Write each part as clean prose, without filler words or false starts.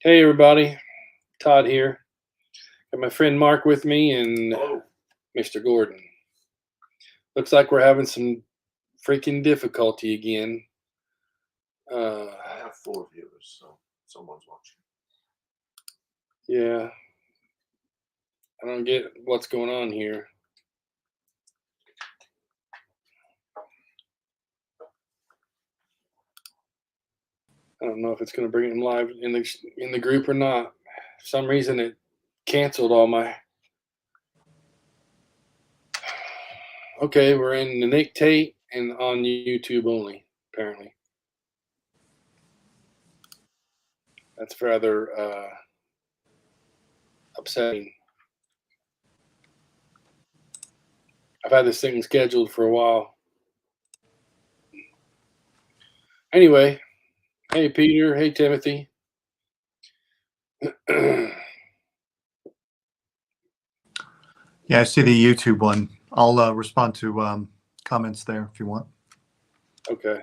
Hey everybody, Todd here. Got my friend Mark with me and Hello. Mr. Gordon. Looks like we're having some freaking difficulty again. I have 4 viewers, so someone's watching. Yeah, I don't get what's going on here. I don't know if it's going to bring him live in the group or not. For some reason, it canceled all my. Okay, we're in the Nick Tate and on YouTube only. Apparently, that's rather upsetting. I've had this thing scheduled for a while. Anyway, hey Peter, hey Timothy. Yeah, I see the YouTube one. I'll respond to comments there if you want. Okay.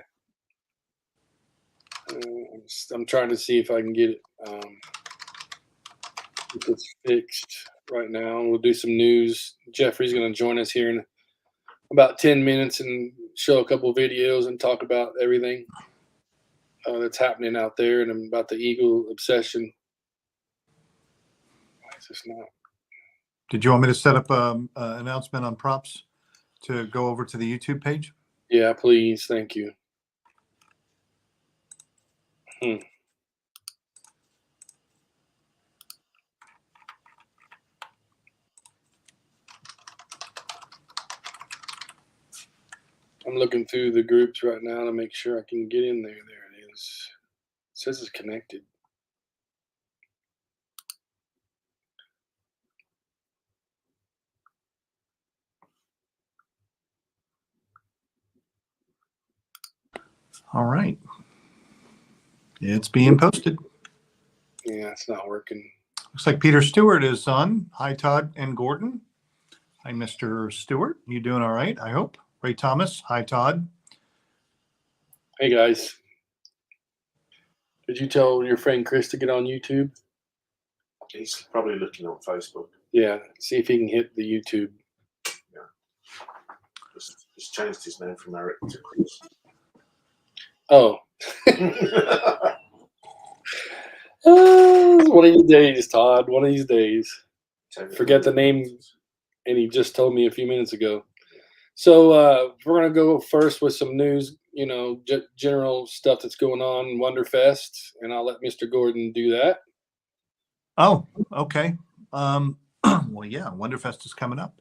I'm trying to see if I can get it if it's fixed right now. We'll do some news. Jeffrey's going to join us here in about 10 minutes and show a couple videos and talk about everything that's happening out there and about the Eagle obsession. Why is this not? Did you want me to set up an announcement on props to go over to the YouTube page? Yeah, please. Thank you. I'm looking through the groups right now to make sure I can get in there. There it is. It says it's connected. All right. It's being posted. Yeah, it's not working. Looks like Peter Stewart is on. Hi, Todd and Gordon. Hi, Mr. Stewart. You doing all right, I hope? Ray Thomas. Hi, Todd. Hey, guys. Did you tell your friend Chris to get on YouTube? He's probably looking on Facebook. Yeah, see if he can hit the YouTube. Just changed his name from Eric to Chris. Oh. One of these days, Todd. One of these days. Forget the name, and he just told me a few minutes ago. So we're going to go first with some news, general stuff that's going on, Wonderfest, and I'll let Mr. Gordon do that. Oh, okay. Well, yeah, Wonderfest is coming up.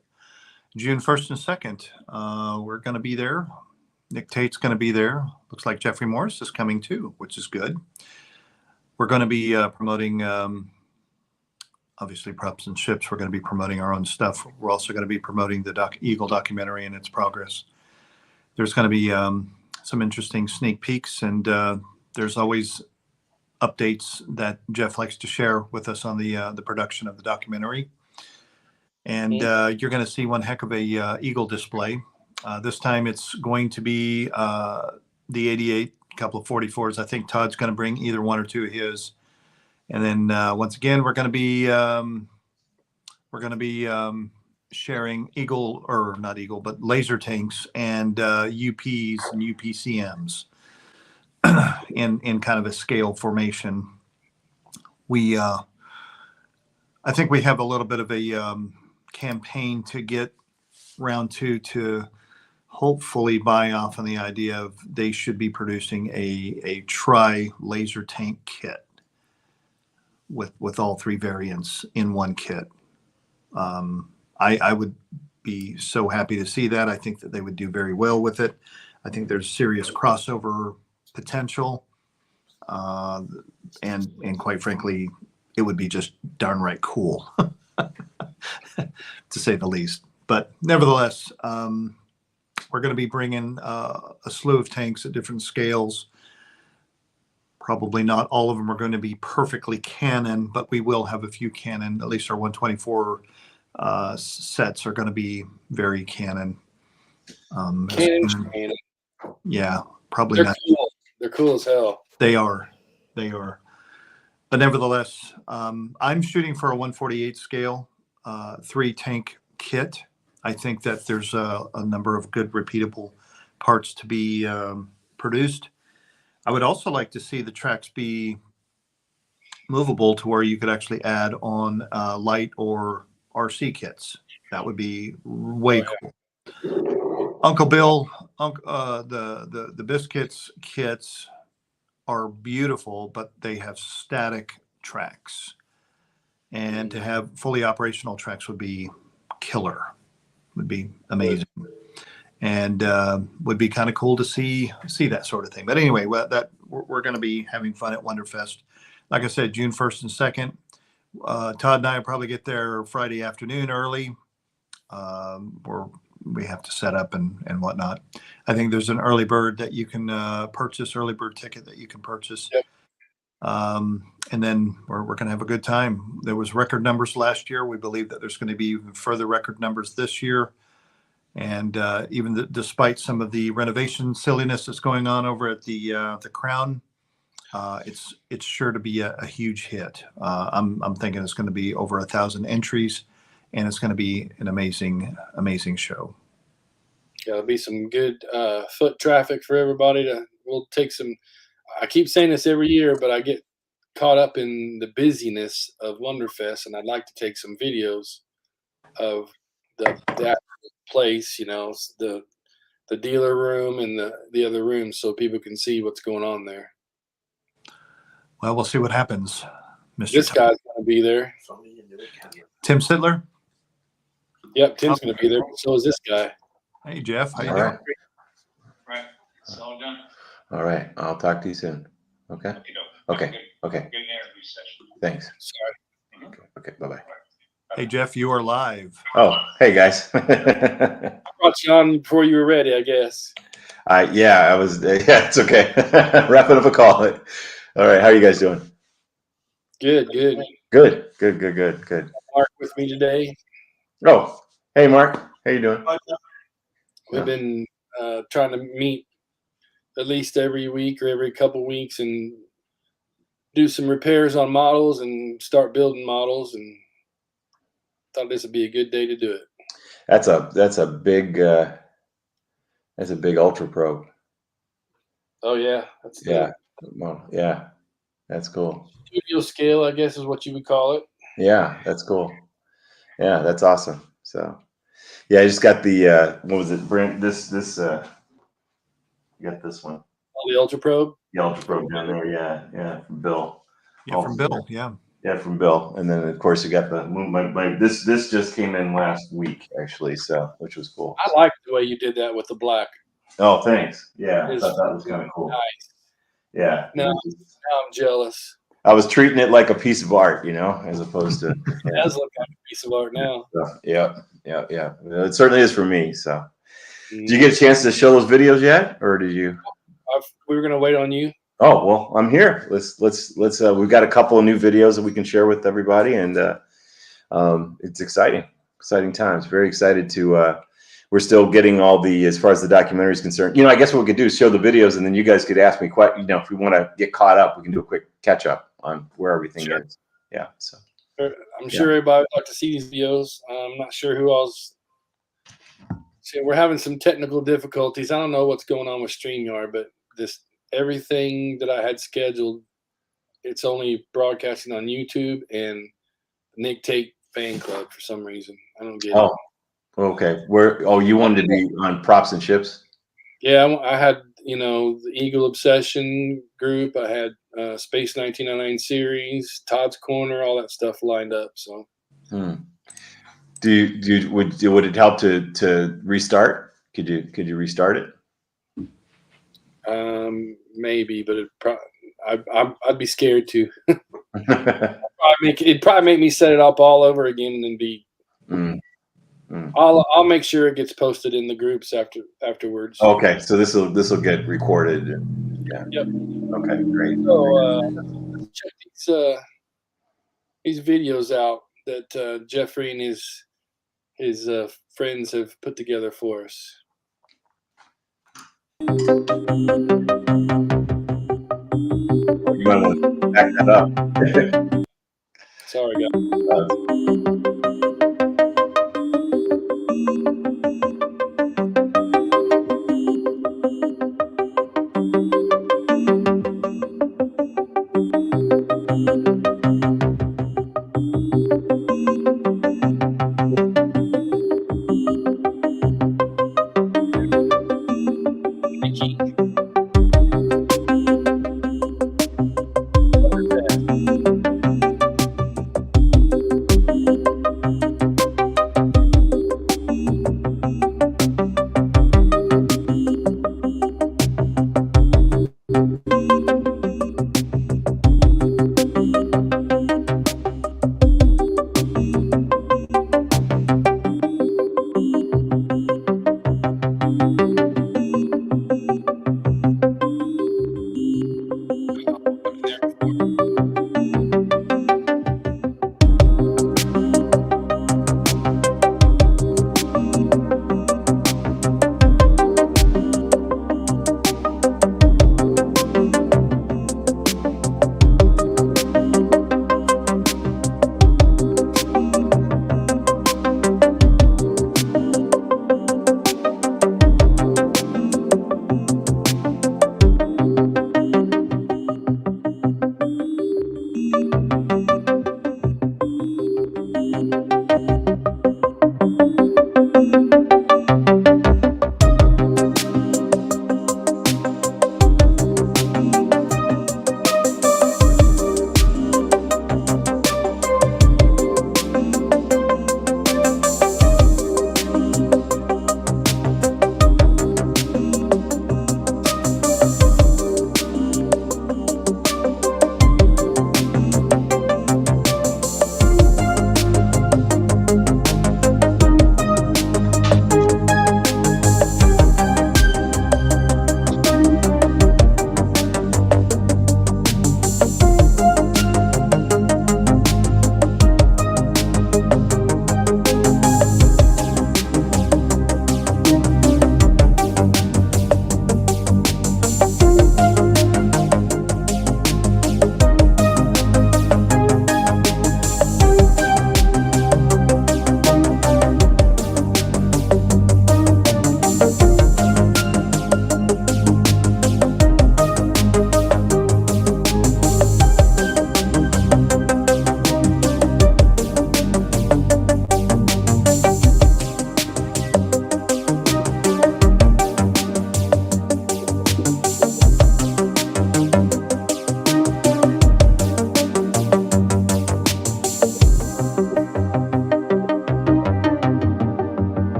June 1st and 2nd. We're going to be there. Nick Tate's going to be there. Looks like Jeffrey Morris is coming too, which is good. We're going to be promoting, obviously, Props and Ships. We're going to be promoting our own stuff. We're also going to be promoting the Eagle documentary and its progress. There's going to be some interesting sneak peeks, and there's always updates that Jeff likes to share with us on the production of the documentary. And you're going to see one heck of a Eagle display. This time it's going to be the 88, a couple of 44s. I think Todd's going to bring either one or two of his. And then once again, we're going to be sharing Eagle, or not Eagle, but laser tanks and UPs and UPCMs in kind of a scale formation. I think we have a little bit of a campaign to get round two to hopefully buy off on the idea of they should be producing a tri laser tank kit with all three variants in one kit. I would be so happy to see that. I think that they would do very well with it. I think there's serious crossover potential, and quite frankly, it would be just darn right cool, to say the least. But nevertheless, we're going to be bringing a slew of tanks at different scales. Probably not all of them are going to be perfectly Canon, but we will have a few Canon. At least our 124 sets are going to be very Canon. Canon. Yeah, probably They're not. Cool. They're cool as hell. They are. But nevertheless, I'm shooting for a 148 scale, 3-tank kit. I think that there's a number of good repeatable parts to be produced. I would also like to see the tracks be movable to where you could actually add on light or RC kits. That would be way cool. Uncle Bill, the biscuits kits are beautiful, but they have static tracks, and to have fully operational tracks would be killer. Would be amazing, and would be kind of cool to see that sort of thing. But anyway, we're going to be having fun at Wonderfest. Like I said, June 1st and 2nd. Todd and I will probably get there Friday afternoon early. We have to set up and whatnot. I think there's an early bird that you can purchase, early bird ticket that you can purchase. Yep. And then we're going to have a good time. There was record numbers last year. We believe that there's going to be even further record numbers this year. And despite some of the renovation silliness that's going on over at the Crown, it's sure to be a huge hit. I'm thinking it's going to be over 1,000 entries, and it's going to be an amazing show. Yeah, there'll be some good foot traffic for everybody. We'll take some. I keep saying this every year, but I get caught up in the busyness of Wonderfest, and I'd like to take some videos of that place. The dealer room and the other rooms, so people can see what's going on there. Well, we'll see what happens, Mr. This guy's going to be there. Tim Sittler. Yep, Tim's going to be there. So is this guy. Hey, Jeff. How you All doing? right. Right. It's all done. All right. I'll talk to you soon. Okay. Okay. Okay. Good interview session. Thanks. Sorry. Okay. Bye-bye. Hey, Jeff, you are live. Oh, hey guys. I brought you on before you were ready, I guess. Yeah, I was. Yeah, it's okay. Wrapping up a call. All right. How are you guys doing? Good. Good. Mark with me today. Oh, hey, Mark. How you doing? We've been trying to meet at least every week or every couple weeks and do some repairs on models and start building models, and thought this would be a good day to do it. That's a big ultra probe. Oh yeah, that's Yeah. Well, yeah, that's cool. studio scale, I guess is what you would call it. Yeah, that's cool. Yeah, that's awesome. So, yeah, I just got the what was it? Brand this you got this one. Oh, the ultra probe. The ultra probe down there. Yeah, from Bill. Yeah, from Bill. Yeah. Yeah, from Bill. And then of course you got the this just came in last week actually, so which was cool. I like the way you did that with the black. Oh, thanks. Yeah, I It's thought that was kind of cool. Nice. Yeah. Now I'm jealous. I was treating it like a piece of art, as opposed to. It does look like a piece of art now. Yeah. It certainly is for me. So, did you get a chance to show those videos yet, or did you? We were gonna wait on you. Oh well, I'm here. Let's. We've got a couple of new videos that we can share with everybody, and it's exciting times. Very excited to. We're still getting all as far as the documentary is concerned. I guess what we could do is show the videos, and then you guys could ask me quite. If we want to get caught up, we can do a quick catch up on where everything is. Yeah. So. I'm sure everybody would like to see these videos. I'm not sure who else. See, we're having some technical difficulties. I don't know what's going on with StreamYard, but everything that I had scheduled, it's only broadcasting on YouTube and Nick Tate fan club for some reason. I don't get it. Okay. You wanted to be on Props and Chips? Yeah, I had, the Eagle Obsession group. I had Space 1999 series, Todd's Corner, all that stuff lined up. So, would it help to restart? Could you restart it? Maybe, but I'd be scared to. It'd probably make me set it up all over again and then be. I'll make sure it gets posted in the groups afterwards. Okay, so this will get recorded. Yeah. Yep. Okay, great. So let's check these videos out that Jeffrey and his friends have put together for us. You want to back that up. Sorry, guys.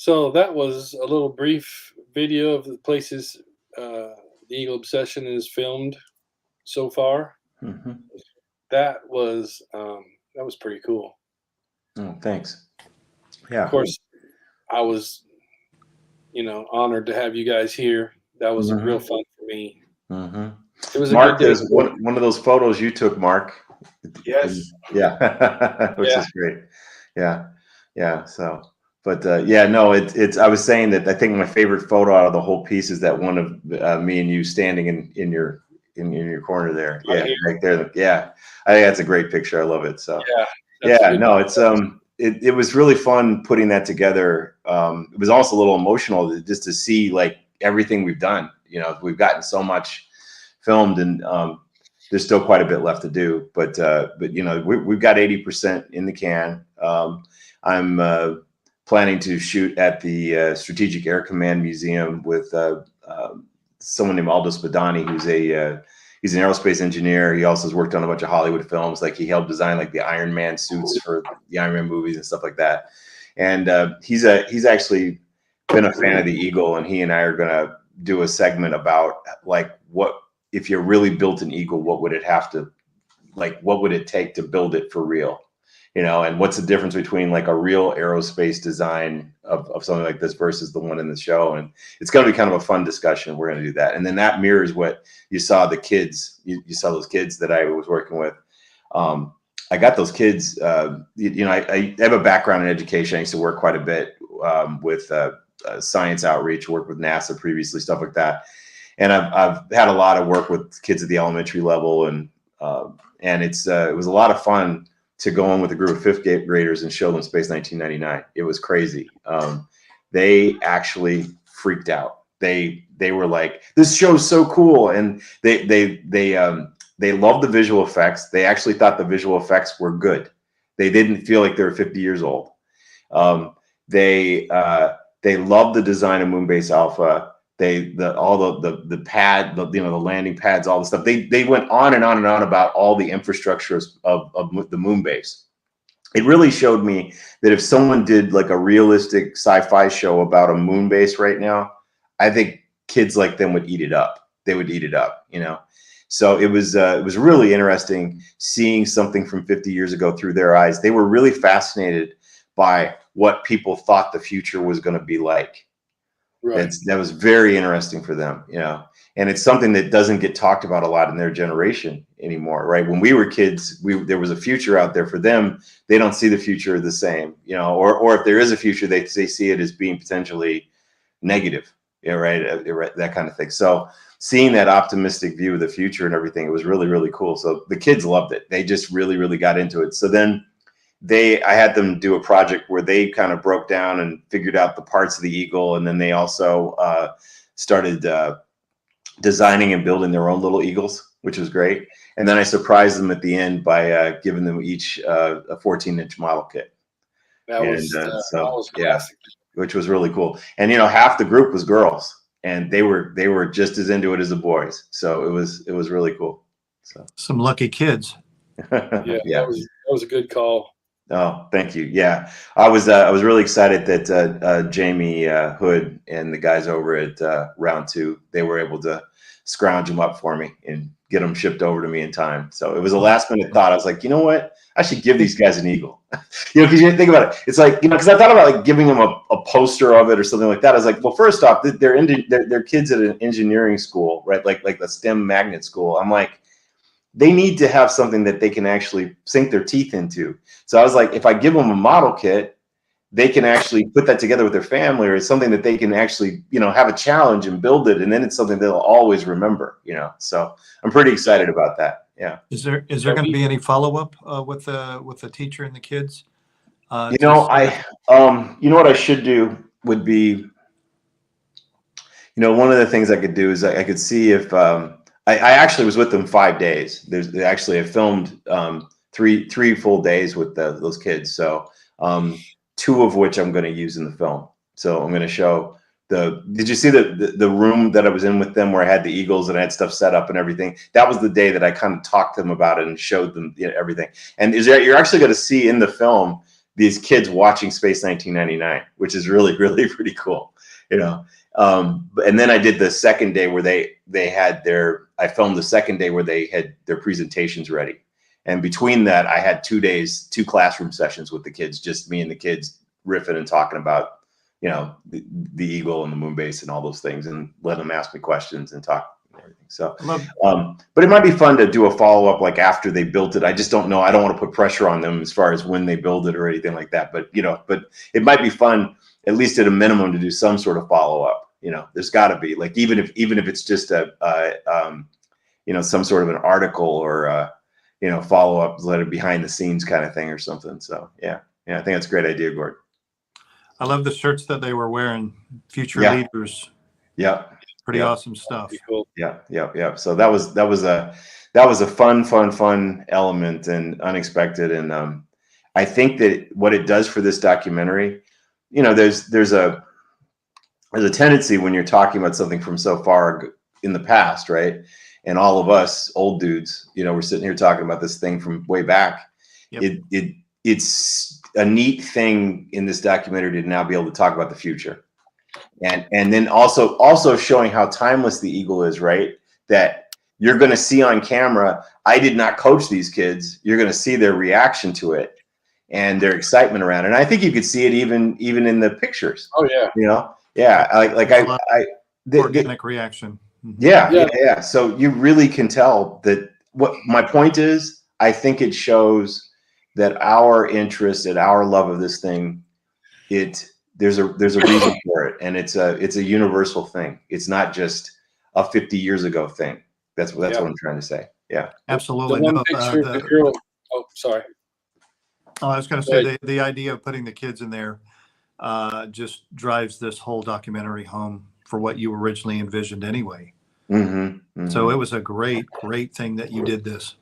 So that was a little brief video of the places the Eagle Obsession is filmed so far. Mm-hmm. That was pretty cool. Oh, thanks. Yeah. Of course, I was, honored to have you guys here. That was real fun for me. Mm-hmm. It was Mark, a good there's day. one of those photos you took, Mark. Yes. Yeah, which Yeah. is great. Yeah. So, but yeah, no, it's. I was saying that I think my favorite photo out of the whole piece is that one of me and you standing in your corner there. Right Yeah, here. right there. Yeah, I think that's a great picture. I love it. So. Yeah. That's a Yeah, good no, one. it's it was really fun putting that together. It was also a little emotional just to see like everything we've done. We've gotten so much filmed, and there's still quite a bit left to do. But we've got 80% in the can. I'm planning to shoot at the Strategic Air Command Museum with someone named Aldo Spadani, who's he's an aerospace engineer. He also has worked on a bunch of Hollywood films. Like he helped design like the Iron Man suits for the Iron Man movies and stuff like that. And he's actually been a fan of the Eagle, and he and I are gonna do a segment about like what if you really built an Eagle, what would it have to what would it take to build it for real? And what's the difference between like a real aerospace design of something like this versus the one in the show? And it's going to be kind of a fun discussion. We're going to do that. And then that mirrors what you saw the kids, you saw those kids that I was working with I got those kids. I have a background in education. I used to work quite a bit with science outreach, worked with NASA previously, stuff like that. And I've had a lot of work with kids at the elementary level, and it was a lot of fun to go in with a group of fifth graders and show them Space 1999. It was crazy. They actually freaked out. They were like, "This show's so cool," and they loved the visual effects. They actually thought the visual effects were good. They didn't feel like they were 50 years old. They loved the design of Moonbase Alpha. All the pad, the landing pads, all the stuff. They went on and on and on about all the infrastructure of the Moonbase. It really showed me that if someone did like a realistic sci-fi show about a moon base right now, I think kids like them would eat it up. They would eat it up, So it was really interesting seeing something from 50 years ago through their eyes. They were really fascinated by what people thought the future was going to be like. Right. That was very interesting for them, and it's something that doesn't get talked about a lot in their generation anymore, right? When we were kids, there was a future out there for them. They don't see the future the same, or if there is a future, they see it as being potentially negative, right? That kind of thing. So seeing that optimistic view of the future and everything, it was really, really cool. So the kids loved it. They just really, really got into it. So then I had them do a project where they kind of broke down and figured out the parts of the Eagle. And then they also started designing and building their own little Eagles, which was great. And then I surprised them at the end by giving them each a 14-inch model kit. That was classic. Which was really cool. And, half the group was girls, and they were just as into it as the boys. So it was really cool. So some lucky kids. Yeah. That was a good call. Oh, thank you. Yeah, I was really excited that Jamie Hood and the guys over at Round 2, they were able to scrounge them up for me and get them shipped over to me in time. So it was a last minute thought. I was like, you know what? I should give these guys an Eagle. Because you think about it, it's like, because I thought about like giving them a poster of it or something like that. I was like, well, first off, they're kids at an engineering school, right? Like the STEM magnet school. I'm like, they need to have something that they can actually sink their teeth into. So I was like, if I give them a model kit, they can actually put that together with their family, or it's something that they can actually, have a challenge and build it. And then it's something they'll always remember, So I'm pretty excited about that. Yeah. Is there going to be any follow-up with the teacher and the kids? What I should do would be, one of the things I could do is I could see if, I actually was with them 5 days. I filmed three full days with those kids. So 2 of which I'm going to use in the film. So I'm going to show did you see the room that I was in with them where I had the Eagles and I had stuff set up and everything? That was the day that I kind of talked to them about it and showed them everything. And you're actually going to see in the film these kids watching Space 1999, which is really, really pretty cool, and then I did the second day where I filmed the second day where they had their presentations ready. And between that, I had 2 days, 2 classroom sessions with the kids, just me and the kids riffing and talking about, the Eagle and the moon base and all those things, and let them ask me questions and talk and everything. So, but it might be fun to do a follow-up like after they built it. I just don't know. I don't want to put pressure on them as far as when they build it or anything like that. But, but it might be fun, at least at a minimum, to do some sort of follow-up. There's got to be, like, even if it's just some sort of an article or follow up, let it behind the scenes kind of thing or something. So yeah, I think that's a great idea, Gord. I love the shirts that they were wearing. Future leaders. Yeah, pretty awesome stuff. Cool. Yeah. So that was a fun element and unexpected, and I think that what it does for this documentary, there's a tendency when you're talking about something from so far in the past, right? And all of us old dudes, we're sitting here talking about this thing from way back. Yep. It's a neat thing in this documentary to now be able to talk about the future, and then also showing how timeless the Eagle is, right? That you're going to see on camera. I did not coach these kids. You're going to see their reaction to it and their excitement around it. And I think you could see it even in the pictures. Oh yeah. Yeah. Organic reaction. Yeah. So you really can tell that. What my point is, I think it shows that our interest and our love of this thing, there's a reason for it, and it's a universal thing. It's not just a 50 years ago thing. That's what I'm trying to say. Yeah, Absolutely. The one No, picture, the girl. Oh, sorry. I was going to say the idea of putting the kids in there just drives this whole documentary home for what you originally envisioned anyway. So it was a great thing that you did this.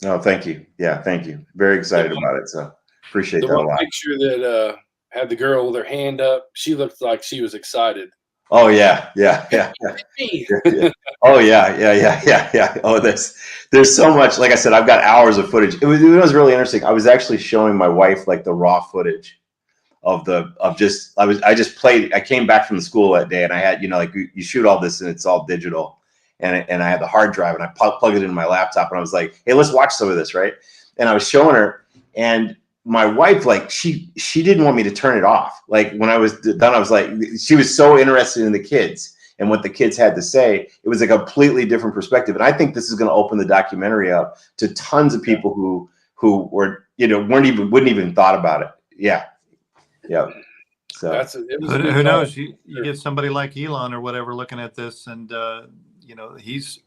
Oh, thank you. Yeah, thank you. Very excited about it. So appreciate that a The one lot. picture that had the girl with her hand up, she looked like she was excited. Oh yeah. Oh yeah. Oh, there's so much. Like I said, I've got hours of footage. It was really interesting. I was actually showing my wife like the raw footage I just played. I came back from the school that day, and I had, like you shoot all this and it's all digital, and I had the hard drive, and I plugged it into my laptop, and I was like, hey, let's watch some of this, right? And I was showing her, and my wife, like, she didn't want me to turn it off. Like, when I was done, I was like, she was so interested in the kids and what the kids had to say. It was a completely different perspective, and I think this is going to open the documentary up to tons of people who were, wouldn't even thought about it. Yeah. So who knows? You get somebody like Elon or whatever looking at this, and he's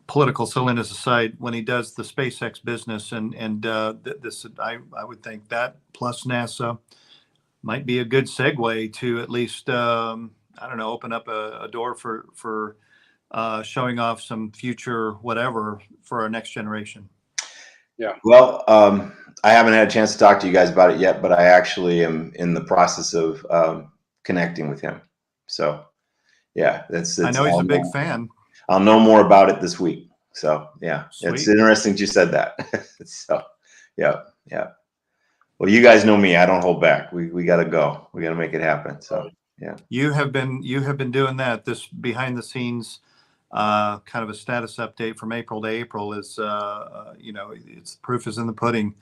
political silliness aside, when he does the SpaceX business and this, I would think that plus NASA might be a good segue to at least I don't know, open up a door for showing off some future whatever for our next generation. Yeah. Well, I haven't had a chance to talk to you guys about it yet, but I actually am in the process of connecting with him. So, yeah, that's I know he's a big fan. I'll know more about it this week. So, yeah, Sweet. It's interesting you said that. So, yeah. Well, you guys know me. I don't hold back. We got to go. We got to make it happen. So, yeah. You have been doing that. This behind the scenes. Kind of a status update from April to April is, it's proof is in the pudding.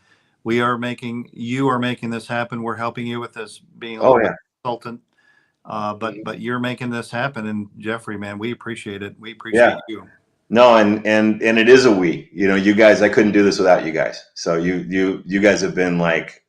You are making this happen. We're helping you with this, being a consultant. But you're making this happen. And Jeffrey, man, we appreciate it. We appreciate you. No, and it is a we. You guys, I couldn't do this without you guys. So you guys have been like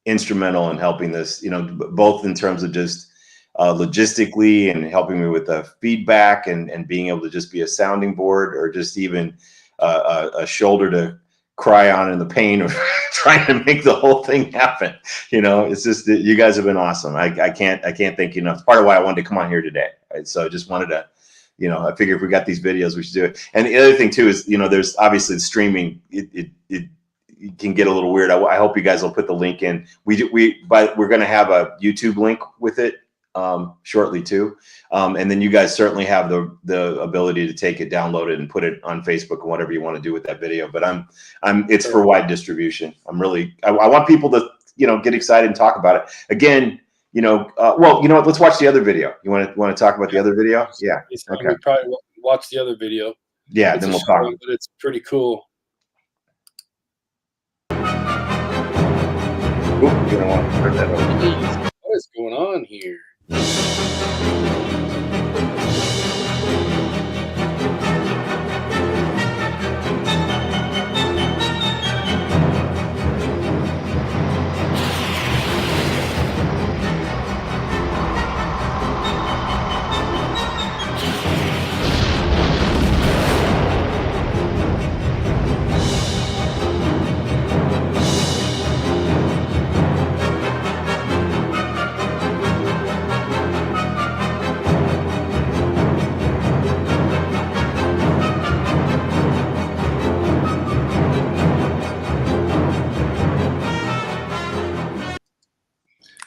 instrumental in helping this. Both in terms of just logistically and helping me with the feedback and being able to just be a sounding board, or just even a shoulder to cry on in the pain of trying to make the whole thing happen. It's just that you guys have been awesome. I can't thank you enough. Part of why I wanted to come on here today. Right? So I just wanted to, I figured if we got these videos, we should do it. And the other thing too is, there's obviously the streaming. It can get a little weird. I hope you guys will put the link in. We're going to have a YouTube link with it shortly too, and then you guys certainly have the ability to take it, download it, and put it on Facebook and whatever you want to do with that video. But it's for wide distribution. I want people to get excited and talk about it again. Well, you know what? Let's watch the other video. You want to talk about the other video? Yeah. Okay. We probably watch the other video. Yeah, then we'll talk. But it's pretty cool. Ooh, you're gonna want to turn that over. What is going on here?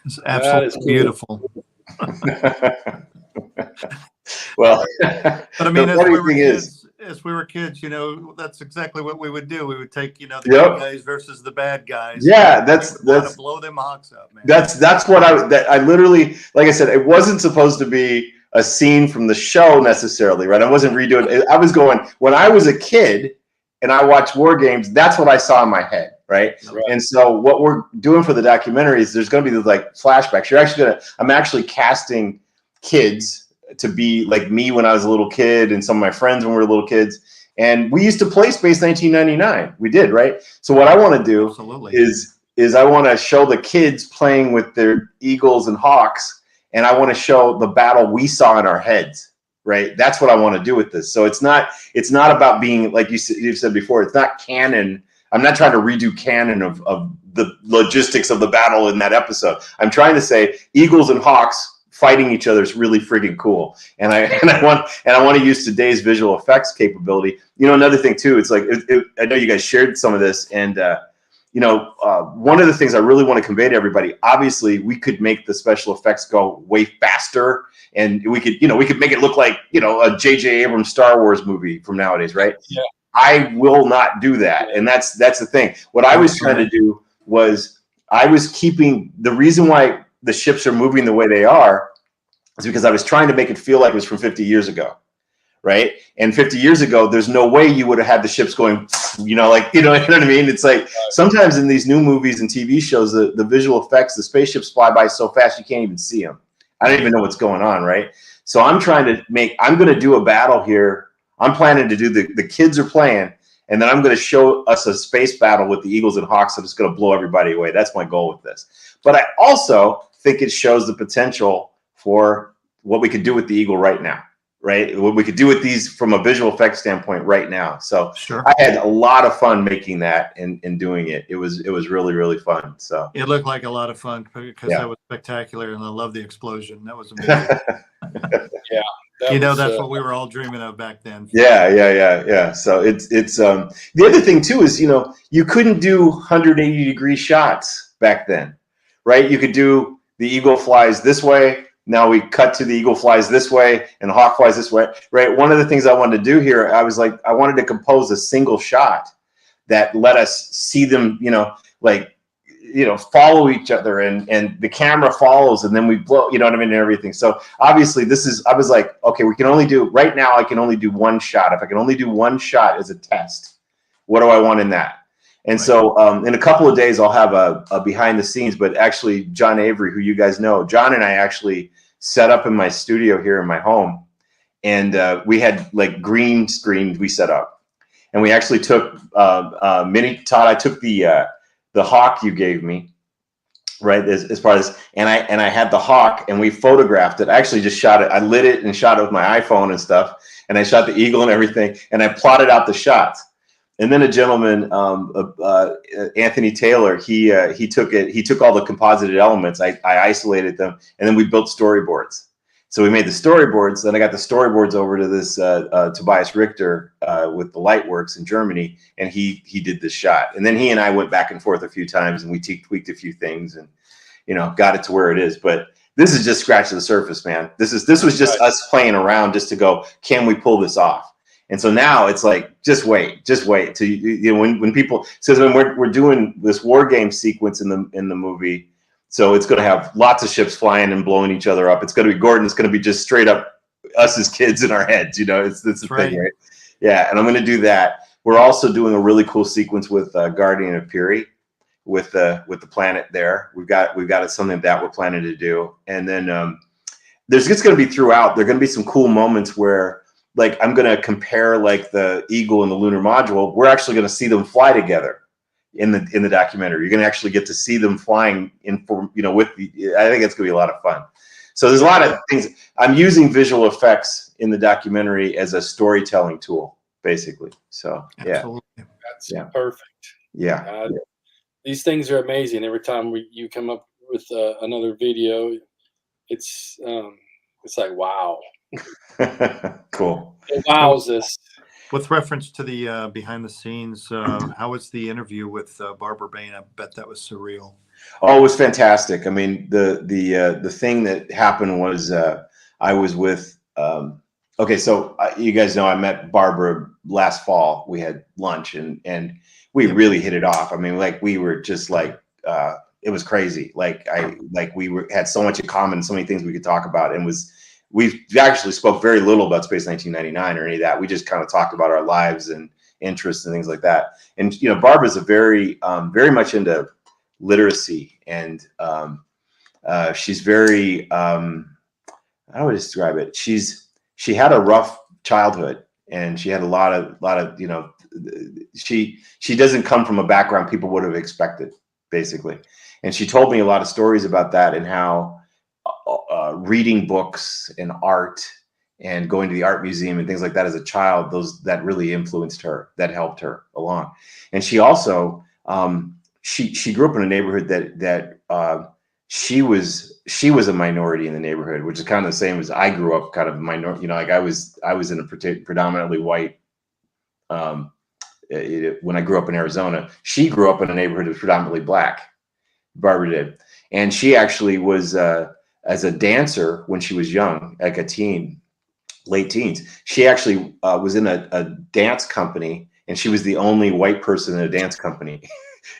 It's absolutely cool. Beautiful. Well, but I mean, as we were kids, that's exactly what we would do. We would take, the good guys versus the bad guys. Yeah, that's blow them hawks up, man. That's what I literally, like I said, it wasn't supposed to be a scene from the show necessarily, right? I wasn't redoing it. I was going, when I was a kid and I watched war games, that's what I saw in my head. Right. And so what we're doing for the documentary is there's going to be like flashbacks. I'm actually casting kids to be like me when I was a little kid and some of my friends when we were little kids. And we used to play Space 1999. We did, right? So what I want to do Absolutely. is I want to show the kids playing with their Eagles and Hawks, and I want to show the battle we saw in our heads, right? That's what I want to do with this. So it's not about being, like you said before, it's not canon. I'm not trying to redo canon of the logistics of the battle in that episode. I'm trying to say Eagles and Hawks fighting each other is really friggin' cool, and I want to use today's visual effects capability. Another thing too, it's like I know you guys shared some of this, and one of the things I really want to convey to everybody, obviously we could make the special effects go way faster, and we could make it look like a J.J. Abrams Star Wars movie from nowadays, right? Yeah. I will not do that, and that's the thing. What I was trying to do was I was keeping the reason why the ships are moving the way they are is because I was trying to make it feel like it was from 50 years ago, right? And 50 years ago, there's no way you would have had the ships going, you know what I mean? It's like sometimes in these new movies and TV shows, the visual effects, the spaceships fly by so fast you can't even see them. I don't even know what's going on, right? So I'm going to do a battle here. I'm planning to do the kids are playing, and then I'm going to show us a space battle with the Eagles and Hawks that's going to blow everybody away. That's my goal with this. But I also think it shows the potential for what we could do with the Eagle right now, right? What we could do with these from a visual effects standpoint right now. So Sure. I had a lot of fun making that and doing it. It was really, really fun. So it looked like a lot of fun because Yeah. that was spectacular, and I love the explosion. That was amazing. Yeah. That's what we were all dreaming of back then. Yeah. So it's the other thing too is, you couldn't do 180-degree shots back then, right? You could do the Eagle flies this way. Now we cut to the Eagle flies this way and the Hawk flies this way, right? One of the things I wanted to do here, I wanted to compose a single shot that let us see them, follow each other, and the camera follows, and then we blow, you know what I mean, and everything. So obviously I was like, okay, I can only do one shot. If I can only do one shot as a test, what do I want in that? And so in a couple of days, I'll have a behind the scenes, but actually John Avery, who you guys know, John and I actually set up in my studio here in my home, and we had like green screens we set up, and we actually took Todd, I took the Hawk you gave me, right, as part of this, and I had the Hawk, and we photographed it. I actually just shot it. I lit it and shot it with my iPhone and stuff, and I shot the Eagle and everything, and I plotted out the shots. And then a gentleman, Anthony Taylor, he took all the composited elements. I isolated them, and then we built storyboards. So we made the storyboards. Then I got the storyboards over to this Tobias Richter with the Lightworks in Germany, and he did this shot. And then he and I went back and forth a few times, and we tweaked a few things, and got it to where it is. But this is just scratching the surface, man. This was just us playing around just to go, can we pull this off? And so now it's like, just wait till when people says when we're doing this war game sequence in the movie. So it's going to have lots of ships flying and blowing each other up. It's going to be Gordon. It's going to be just straight up us as kids in our heads. It's the thing, right? Yeah. And I'm going to do that. We're also doing a really cool sequence with Guardian of Piri with the planet there. We've got something that we're planning to do. And then there's just going to be throughout. There are going to be some cool moments where, like, I'm going to compare like the Eagle and the lunar module. We're actually going to see them fly together in the documentary. You're going to actually get to see them flying I think it's going to be a lot of fun. So there's a lot of things. I'm using visual effects in the documentary as a storytelling tool, basically. So yeah. Absolutely. That's perfect. Yeah. These things are amazing. Every time you come up with another video, it's like, wow. Cool. It wows us. With reference to the behind the scenes, how was the interview with Barbara Bain? I bet that was surreal. Oh, it was fantastic. I mean, the thing that happened was I was with. So you guys know I met Barbara last fall. We had lunch and we really hit it off. I mean, like we were just like it was crazy. Had so much in common, so many things we could talk about, and we actually spoke very little about Space 1999 or any of that. We just kind of talked about our lives and interests and things like that. And Barbara's a very much into literacy, and she's very how would I describe it? She had a rough childhood, and she had a lot of, you know, she doesn't come from a background people would have expected, basically. And she told me a lot of stories about that and how reading books and art and going to the art museum and things like that as a child, that really influenced her, that helped her along. And she also, she grew up in a neighborhood that she was a minority in the neighborhood, which is kind of the same as I grew up, kind of minority, you know, like I was in a predominantly white, when I grew up in Arizona. She grew up in a neighborhood that was predominantly black. Barbara did. And she actually was, as a dancer when she was young, like a teen, late teens, she actually was in a dance company, and she was the only white person in a dance company.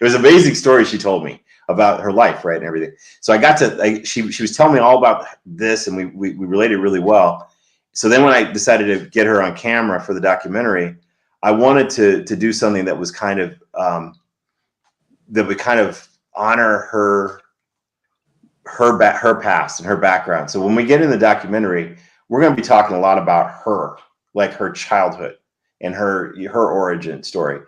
It was an amazing story she told me about her life, right, and everything. So I got to, she was telling me all about this, and we related really well. So then when I decided to get her on camera for the documentary, I wanted to do something that was kind of, that would kind of honor her past and her background. So when we get in the documentary, we're going to be talking a lot about her, like her childhood and her origin story.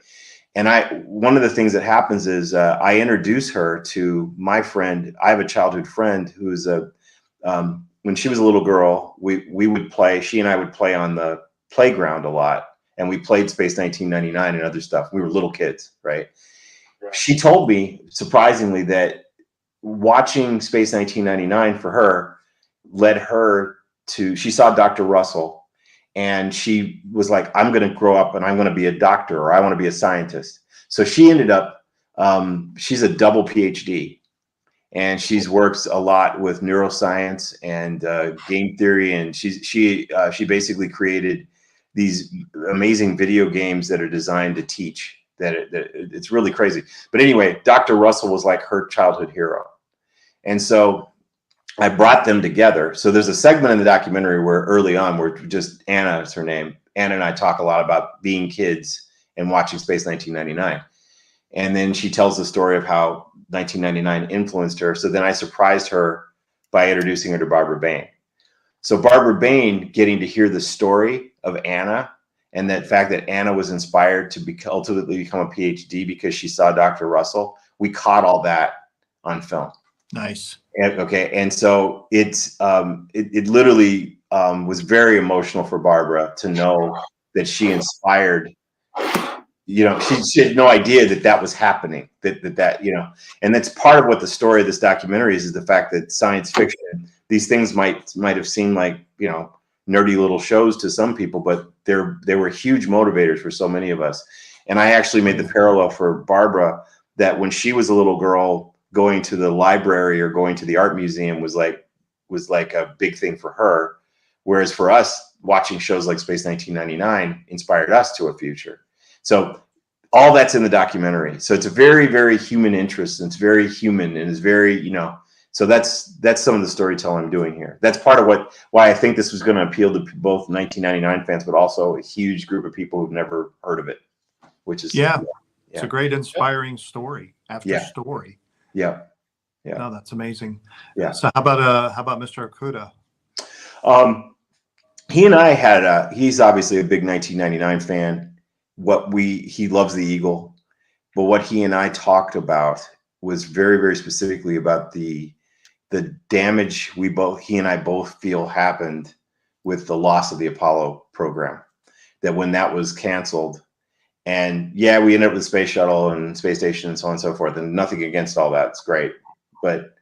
And one of the things that happens is I introduce her to my friend. I have a childhood friend who's when she was a little girl, we would play, she and I would play on the playground a lot. And we played Space 1999 and other stuff. We were little kids, right? She told me, surprisingly, that watching Space 1999 for her led her to, she saw Dr. Russell, and she was like, I'm going to grow up and I'm going to be a doctor, or I want to be a scientist. So she ended up, she's a double PhD, and she's works a lot with neuroscience and game theory. And she basically created these amazing video games that are designed to teach. It's really crazy. But anyway, Dr. Russell was like her childhood hero. And so I brought them together. So there's a segment in the documentary where early on, where just Anna is her name. Anna and I talk a lot about being kids and watching Space 1999. And then she tells the story of how 1999 influenced her. So then I surprised her by introducing her to Barbara Bain. So Barbara Bain getting to hear the story of Anna, and that fact that Anna was inspired to ultimately become a PhD because she saw Dr. Russell, we caught all that on film. Nice. Okay, and so it literally was very emotional for Barbara to know that she inspired. You know, she had no idea that was happening. That you know, and that's part of what the story of this documentary is the fact that science fiction, these things might have seemed like, you know, nerdy little shows to some people, but they were huge motivators for so many of us. And I actually made the parallel for Barbara that when she was a little girl, going to the library or going to the art museum was like a big thing for her, whereas for us, watching shows like Space 1999 inspired us to a future. So all that's in the documentary. So it's a very, very human interest, and it's very human, and it's very, you know, so that's some of the storytelling I'm doing here. That's part of why I think this was going to appeal to both 1999 fans, but also a huge group of people who've never heard of it, which is, it's a great inspiring story after story. Yeah. No, that's amazing. Yeah. So how about Mr. Okuda? He and I had he's obviously a big 1999 fan. He loves the Eagle, but what he and I talked about was very, very specifically about the damage he and I both feel happened with the loss of the Apollo program. That when that was canceled, and we ended up with the space shuttle and space station and so on and so forth, and nothing against all that, it's great, but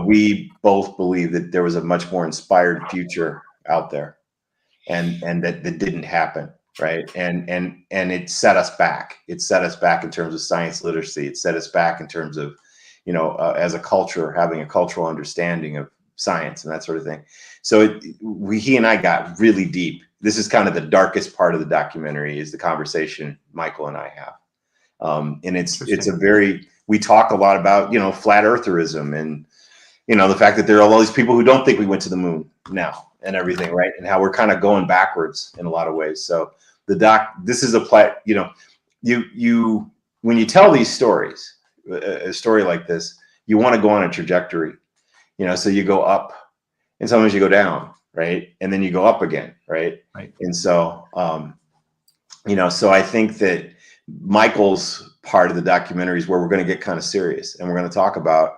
we both believe that there was a much more inspired future out there, and that didn't happen, right? And it set us back. It set us back in terms of science literacy. It set us back in terms of, you know, as a culture, having a cultural understanding of science and that sort of thing. So he and I got really deep. This is kind of the darkest part of the documentary, is the conversation Michael and I have. And it's a very, we talk a lot about, you know, flat eartherism, and, you know, the fact that there are all these people who don't think we went to the moon now and everything, right? And how we're kind of going backwards in a lot of ways. So this is you know, you when you tell these stories, a story like this, you want to go on a trajectory, you know, so you go up and sometimes you go down, right? And then you go up again, right? Right. And so, so I think that Michael's part of the documentary is where we're going to get kind of serious, and we're going to talk about,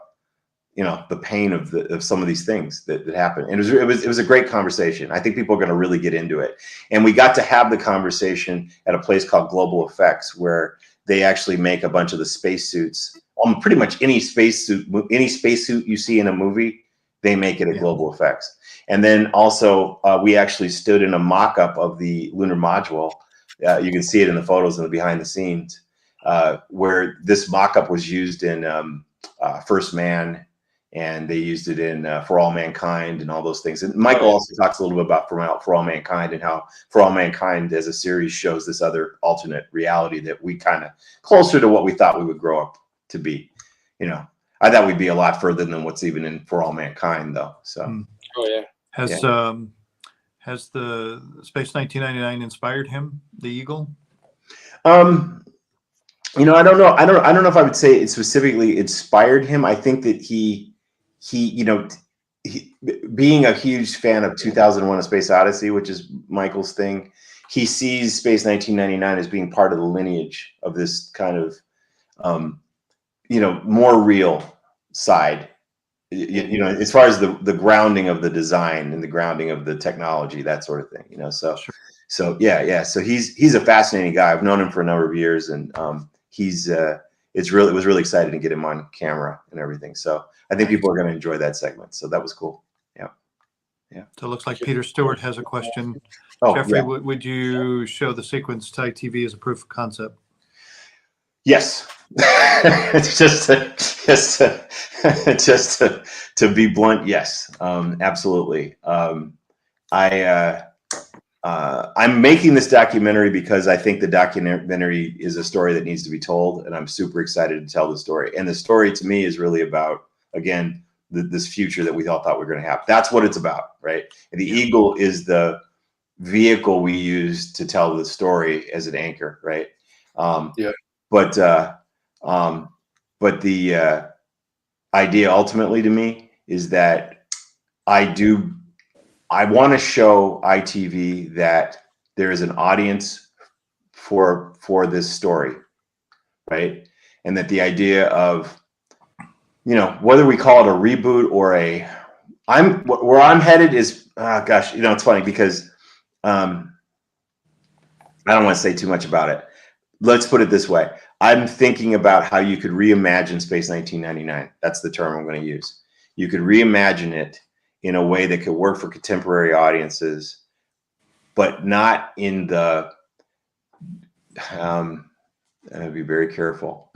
the pain of some of these things that happen. And it was a great conversation. I think people are going to really get into it. And we got to have the conversation at a place called Global Effects, where they actually make a bunch of the spacesuits. Pretty much any spacesuit you see in a movie, they make it at Global Effects. And then also, we actually stood in a mock-up of the lunar module. You can see it in the photos in the behind the scenes, where this mock-up was used in First Man, and they used it in For All Mankind and all those things. And Michael also talks a little bit about For All Mankind, and how For All Mankind as a series shows this other alternate reality that we kind of closer to what we thought we would grow up to be. I thought we'd be a lot further than what's even in For All Mankind, though. So, Has the Space 1999 inspired him, the Eagle? I don't know. I don't know if I would say it specifically inspired him. I think that he being a huge fan of 2001: A Space Odyssey, which is Michael's thing, he sees Space 1999 as being part of the lineage of this kind of, more real side. As far as the grounding of the design and the grounding of the technology, that sort of thing. So. Sure. So yeah. So he's a fascinating guy. I've known him for a number of years, and it was really exciting to get him on camera and everything. So I think people are going to enjoy that segment. So that was cool. Yeah. So it looks like Peter Stewart has a question. Oh, Jeffrey, yeah. would you show the sequence to ITV as a proof of concept? Yes. It's just to be blunt. Yes, absolutely. I'm making this documentary because I think the documentary is a story that needs to be told, and I'm super excited to tell the story. And the story to me is really about, again, this future that we all thought we were going to have. That's what it's about, right? And the Eagle is the vehicle we use to tell the story as an anchor, right? But the idea ultimately to me is that I want to show ITV that there is an audience for this story, right? And that the idea of, whether we call it a reboot or where I'm headed is, it's funny because I don't want to say too much about it. Let's put it this way. I'm thinking about how you could reimagine Space 1999. That's the term I'm going to use. You could reimagine it in a way that could work for contemporary audiences, but not in the, I'll be very careful,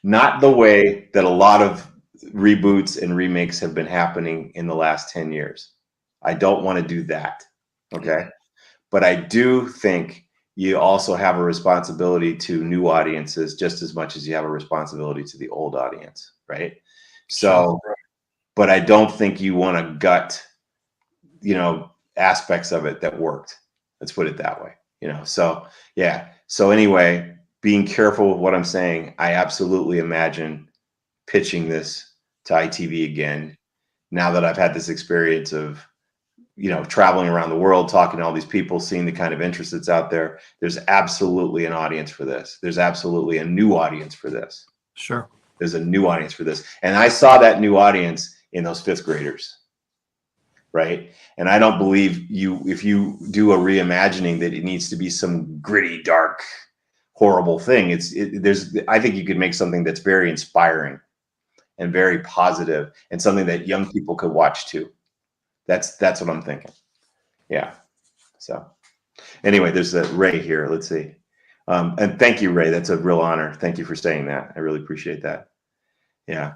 not the way that a lot of reboots and remakes have been happening in the last 10 years. I don't want to do that, okay? But I do think you also have a responsibility to new audiences just as much as you have a responsibility to the old audience, right? So, but I don't think you want to gut, aspects of it that worked. Let's put it that way, So, yeah. So anyway, being careful with what I'm saying, I absolutely imagine pitching this to ITV again, now that I've had this experience of, traveling around the world, talking to all these people, seeing the kind of interest that's out there. There's absolutely an audience for this. There's absolutely a new audience for this. Sure. There's a new audience for this. And I saw that new audience in those fifth graders, right? And I don't believe if you do a reimagining, that it needs to be some gritty, dark, horrible thing. I think you could make something that's very inspiring and very positive, and something that young people could watch too. That's what I'm thinking. Yeah. So anyway, there's Ray here. Let's see. And thank you, Ray. That's a real honor. Thank you for saying that. I really appreciate that. Yeah.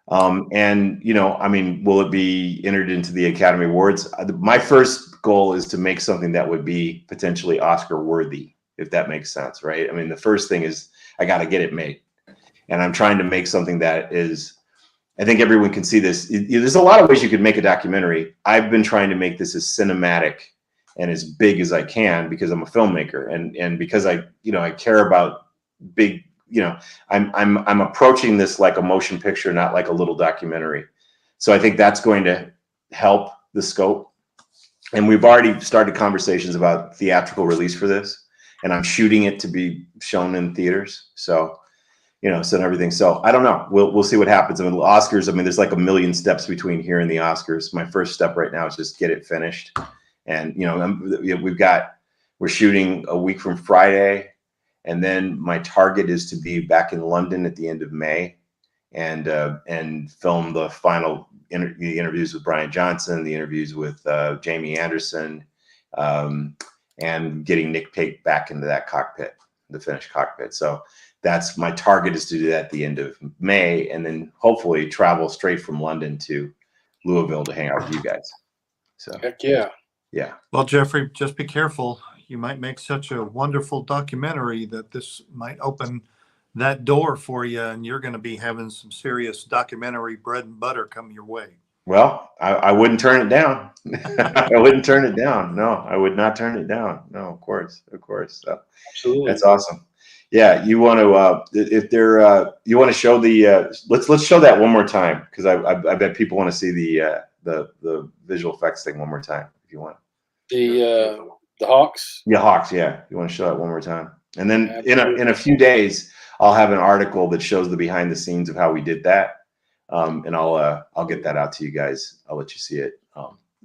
And will it be entered into the Academy Awards? My first goal is to make something that would be potentially Oscar worthy, if that makes sense, right? I mean, the first thing is I got to get it made, and I'm trying to make something that is, I think everyone can see this. There's a lot of ways you could make a documentary. I've been trying to make this as cinematic and as big as I can because I'm a filmmaker, and because I care about big. I'm approaching this like a motion picture, not like a little documentary. So I think that's going to help the scope. and we've already started conversations about theatrical release for this, and I'm shooting it to be shown in theaters. So, so everything. So I don't know. We'll see what happens. I mean, Oscars. I mean, there's like a million steps between here and the Oscars. My first step right now is just get it finished, and we're shooting a week from Friday, and then my target is to be back in London at the end of May, and film the final the interviews with Brian Johnson, the interviews with Jamie Anderson, and getting Nick Pate back into that cockpit, the finished cockpit. So that's my target, is to do that at the end of May, and then hopefully travel straight from London to Louisville to hang out with you guys. So Heck yeah. yeah. Well, Jeffrey, just be careful. You might make such a wonderful documentary that this might open that door for you, and you're going to be having some serious documentary bread and butter come your way. Well, I wouldn't turn it down. I wouldn't turn it down. No, I would not turn it down. No, of course. So, Absolutely. that's awesome. Yeah, you want to you want to show the let's show that one more time, because I bet people want to see the visual effects thing one more time if you want. The Hawks. Yeah, Hawks. Yeah, you want to show that one more time, and then Absolutely. in a few days I'll have an article that shows the behind the scenes of how we did that, and I'll get that out to you guys. I'll let you see it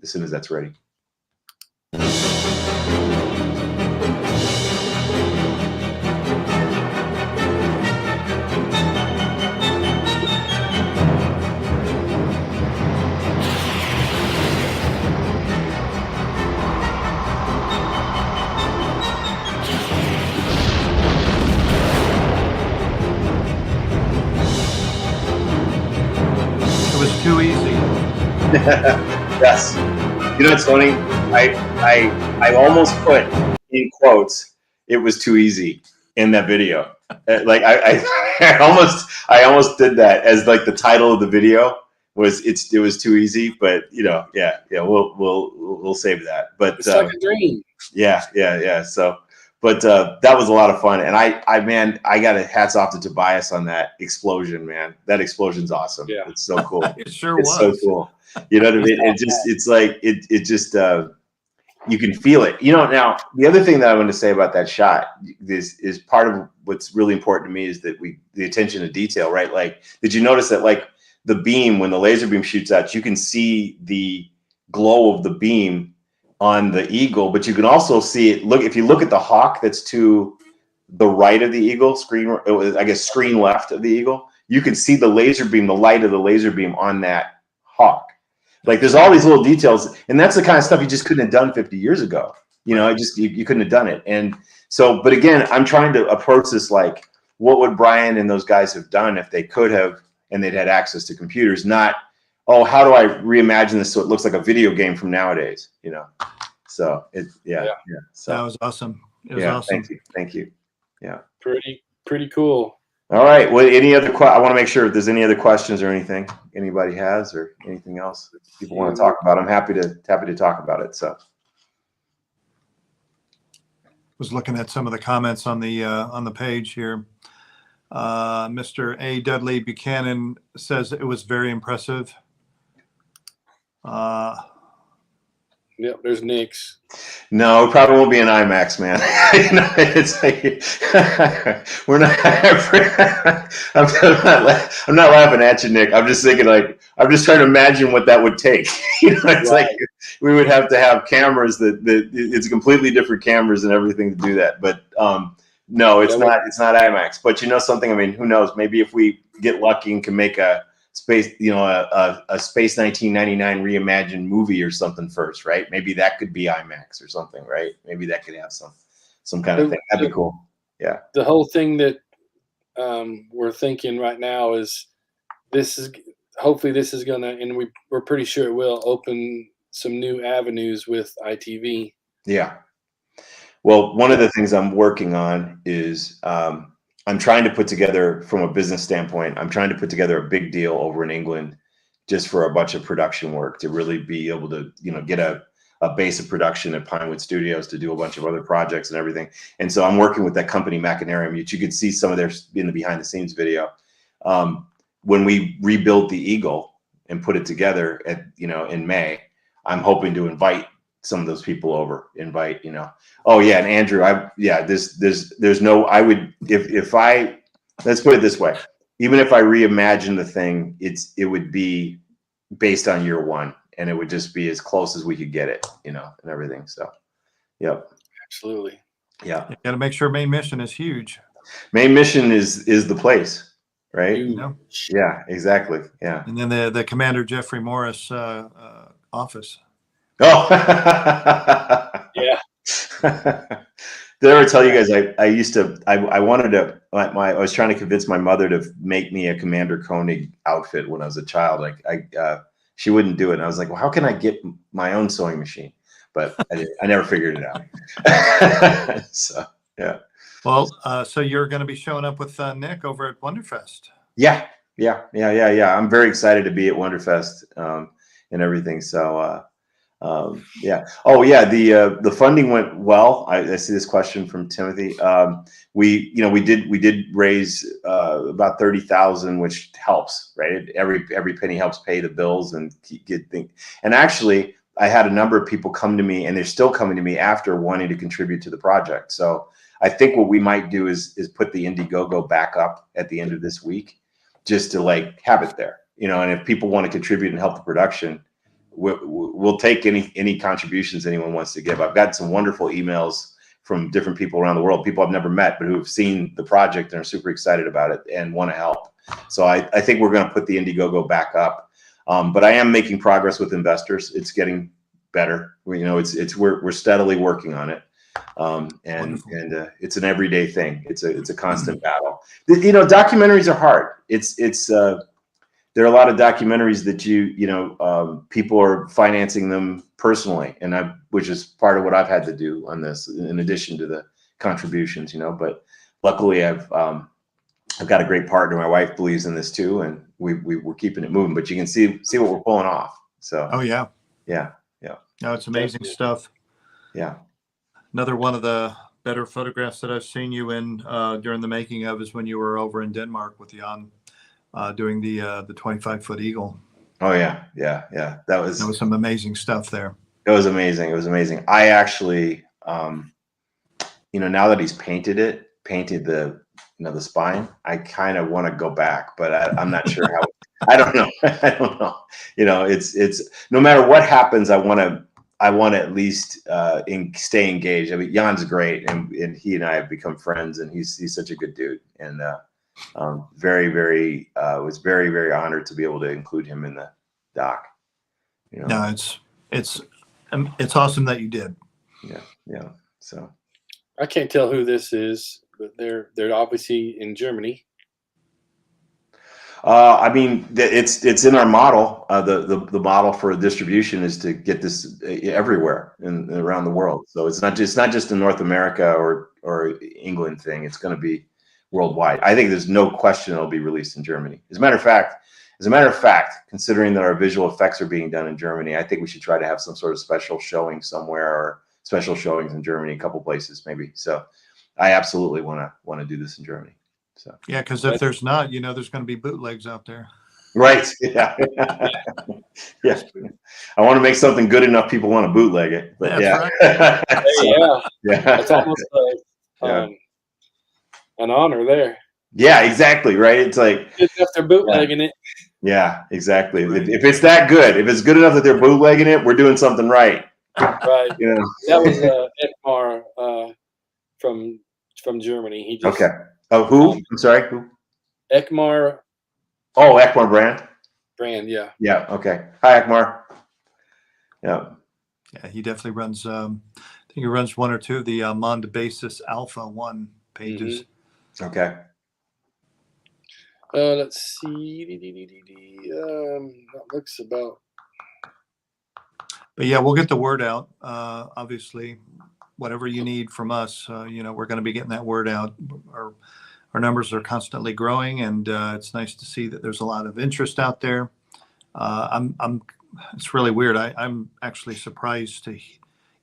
as soon as that's ready. It was too easy. Yes. You know what's funny? I almost put in quotes, "It was too easy" in that video. Like I almost did that as like the title of the video was it was too easy, but yeah, we'll save that. But It's like a dream. yeah. So, but that was a lot of fun, and I got a hats off to Tobias on that explosion, man. That explosion's awesome. Yeah. It's so cool. It sure It's was. so cool. You know what I mean? It's like it just you can feel it. Now the other thing that I want to say about that shot is part of what's really important to me is that the attention to detail, right? Like, did you notice that like the beam, when the laser beam shoots out, you can see the glow of the beam on the eagle, but you can also see it. If you look at the Hawk that's to the right of the eagle, screen left of the eagle, you can see the laser beam, the light of the laser beam on that Hawk. Like, there's all these little details, and that's the kind of stuff you just couldn't have done 50 years ago. You couldn't have done it. And so, but again, I'm trying to approach this like, what would Brian and those guys have done if they could have, and they'd had access to computers? Not, oh, how do I reimagine this so it looks like a video game from nowadays? So yeah. So That was awesome. It was awesome. Thank you. Yeah. Pretty cool. All right. Well, I want to make sure if there's any other questions or anything anybody has, or anything else people want to talk about. I'm happy to talk about it. So, Was looking at some of the comments on the page here. Mr. A. Dudley Buchanan says it was very impressive. Yep, there's Nick's. no, it probably won't be an IMAX, man. It's like we're not. I'm not laughing at you, Nick. I'm just thinking, like, I'm just trying to imagine what that would take. It's like we would have to have cameras that it's completely different cameras and everything to do that. But no, it's not. It's not IMAX. But something. I mean, who knows? Maybe if we get lucky and can make a space, a Space 1999 reimagined movie or something first, right? Maybe that could be IMAX or something, right? Maybe that could have some kind of thing. That'd be cool. Yeah. The whole thing that we're thinking right now is hopefully this is gonna, and we're pretty sure it will, open some new avenues with ITV. Yeah. Well, one of the things I'm working on is I'm trying to put together, from a business standpoint, I'm trying to put together a big deal over in England just for a bunch of production work to really be able to, get a base of production at Pinewood Studios to do a bunch of other projects and everything. And so I'm working with that company, Machinarium, which you could see some of their in the behind the scenes video. When we rebuilt the Eagle and put it together in May, I'm hoping to invite some of those people over, invite, Oh yeah. And Andrew, there's no, I would, if I, let's put it this way. Even if I reimagine the thing, it would be based on year one, and it would just be as close as we could get it, and everything. So, yep. Absolutely. Yeah. You got to make sure main mission is huge. Main mission is the place, right? Huge. Yeah, exactly. Yeah. And then the Commander Jeffrey Morris office. Oh, Yeah. Did I ever tell you guys I wanted to I was trying to convince my mother to make me a Commander Koenig outfit when I was a child. She wouldn't do it. And I was like, well, how can I get my own sewing machine? But I never figured it out. So yeah. Well, so you're going to be showing up with Nick over at Wonderfest. Yeah. I'm very excited to be at Wonderfest and everything. So yeah. Oh yeah. The funding went well. I see this question from Timothy. We did raise about 30,000, which helps, right? Every penny helps pay the bills and get things. And actually, I had a number of people come to me, and they're still coming to me after wanting to contribute to the project. So I think what we might do is put the Indiegogo back up at the end of this week, just to have it there, And if people want to contribute and help the production, we'll take any contributions anyone wants to give. I've got some wonderful emails from different people around the world, people I've never met, but who have seen the project and are super excited about it and want to help. So I think we're going to put the Indiegogo back up. But I am making progress with investors. It's getting better. We're steadily working on it. And it's an everyday thing. It's a constant battle. Documentaries are hard. There are a lot of documentaries that people are financing them personally, which is part of what I've had to do on this, in addition to the contributions, But luckily, I've got a great partner. My wife believes in this too, and we're keeping it moving. But you can see what we're pulling off. So. Oh yeah. Yeah. No, it's amazing stuff. Yeah. Another one of the better photographs that I've seen you in during the making of is when you were over in Denmark with Jan. Doing the 25-foot eagle. Oh yeah. That was some amazing stuff there. It was amazing. I actually, now that he's painted the spine, I kind of want to go back, but I'm not sure how. I don't know. It's no matter what happens, I want to at least stay engaged. I mean, Jan's great, and he and I have become friends, and he's such a good dude, and. Very, very, was very, very honored to be able to include him in the doc. No, it's awesome that you did. Yeah. So I can't tell who this is, but they're obviously in Germany. I mean, it's in our model. The model for distribution is to get this everywhere and around the world. So it's not just a North America or England thing. It's going to be worldwide. I think there's no question it'll be released in Germany. As a matter of fact, considering that our visual effects are being done in Germany, I think we should try to have some sort of special showing somewhere, or special showings in Germany, a couple places maybe. So I absolutely want to do this in Germany. So yeah, because if there's not, there's going to be bootlegs out there. Right. Yeah. Yeah. I want to make something good enough people want to bootleg it. But That's right. So, yeah. That's almost like an honor there. Yeah, exactly. Right. It's like if they're bootlegging it. Yeah, exactly. Right. If it's that good, if it's good enough that they're bootlegging it, we're doing something right. Right. That was Ekmar from Germany. He just okay. Oh, who? I'm sorry. Who? Ekmar. Oh, Ekmar Brand. Yeah. Yeah. Okay. Hi, Ekmar. Yeah. Yeah, he definitely runs. I think he runs one or two of the Mond Basis Alpha 1 pages. Mm-hmm. Okay. Let's see. That looks about. But yeah, we'll get the word out. Obviously, whatever you need from us, we're going to be getting that word out. Our numbers are constantly growing, and it's nice to see that there's a lot of interest out there. It's really weird. I'm actually surprised to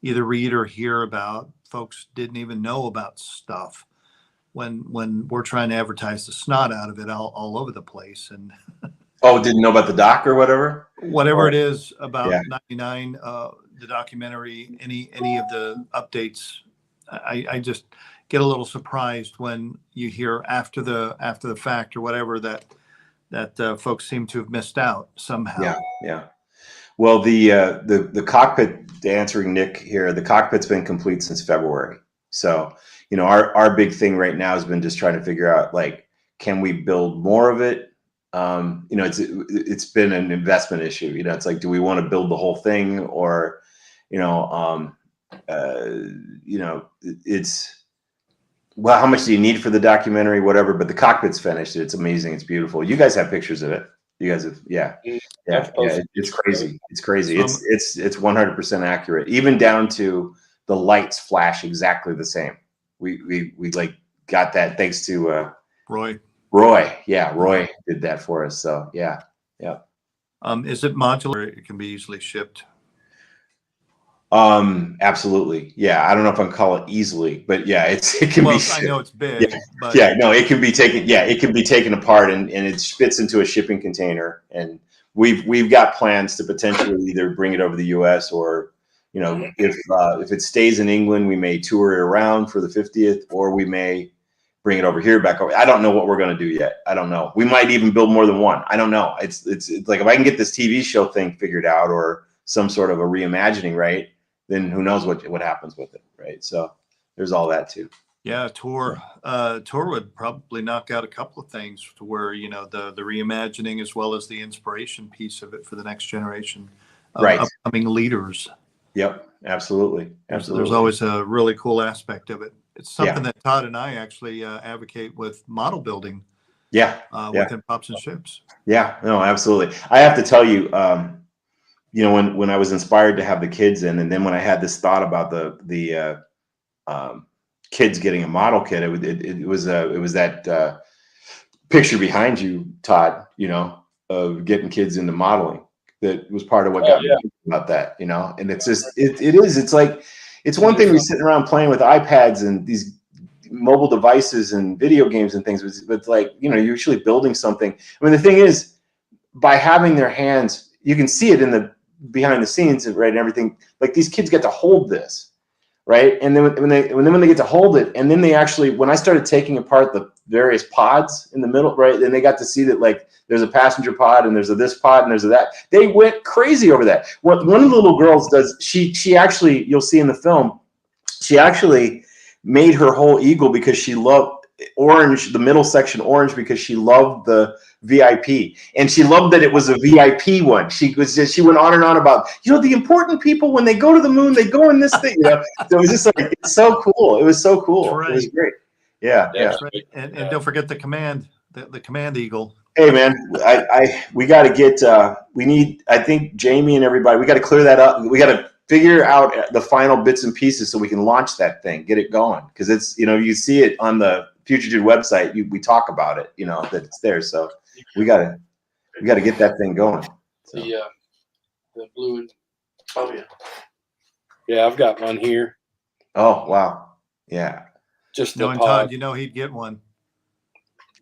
either read or hear about folks didn't even know about stuff when we're trying to advertise the snot out of it all over the place. And didn't know about the doc or whatever it is about 99. the documentary, any of the updates, I just get a little surprised when you hear after the fact or whatever that folks seem to have missed out somehow. Yeah, yeah. Well, the cockpit, answering Nick here, the cockpit's been complete since February. So, our big thing right now has been just trying to figure out, like, can we build more of it? It's been an investment issue. It's like, do we want to build the whole thing, or, it's, well, how much do you need for the documentary, whatever, but the cockpit's finished. It's amazing. It's beautiful. You guys have pictures of it. You guys have, yeah. It's crazy. It's crazy. It's 100% accurate, even down to the lights flash exactly the same. We like got that thanks to Roy. Yeah, Roy did that for us. So yeah. Is it modular? It can be easily shipped. Absolutely. Yeah. I don't know if I can call it easily, but yeah, it can be. I know it's big. Yeah. But Yeah. No, it can be taken. Yeah, it can be taken apart and it fits into a shipping container. And we've got plans to potentially either bring it over the U.S. or, if it stays in England, we may tour it around for the 50th, or we may bring it over here back over. I don't know what we're going to do yet. I don't know. We might even build more than one. I don't know. It's like, if I can get this TV show thing figured out or some sort of a reimagining, right, then who knows what happens with it, right? So there's all that too. Yeah, tour would probably knock out a couple of things to where, the reimagining as well as the inspiration piece of it for the next generation of upcoming leaders. Yep, absolutely. There's always a really cool aspect of it. It's something that Todd and I actually advocate with model building. Within Pops and Ships. Yeah, no, absolutely. I have to tell you, when I was inspired to have the kids in, and then when I had this thought about the kids getting a model kit, it was that picture behind you, Todd, of getting kids into modeling. That was part of what got me thinking about that, and it's just, it's like, it's one thing we're sitting around playing with iPads and these mobile devices and video games and things, but like, you're usually building something. I mean, the thing is, by having their hands, you can see it in the behind the scenes, right, and everything. Like, these kids get to hold this, right, and then when they get to hold it, and then they actually, when I started taking apart the various pods in the middle, right, then they got to see that, like, there's a passenger pod and there's a this pod and there's a that. They went crazy over that. What one of the little girls does, she actually, you'll see in the film, she actually made her whole eagle because she loved orange, the middle section orange, because she loved the VIP, and she loved that it was a VIP one. She went on and on about, the important people, when they go to the moon, they go in this thing. So it was just like, it's so cool. It was so cool. Right. It was great. Yeah. Right. And don't forget the command eagle. Hey man, we got to get. We need. I think Jamie and everybody. We got to clear that up. We got to figure out the final bits and pieces so we can launch that thing, get it going. Because it's, you see it on the Future Dude website. We talk about it. That it's there. So we got to get that thing going. So. The blue and yeah, I've got one here. Oh wow, yeah. Just knowing Todd, he'd get one.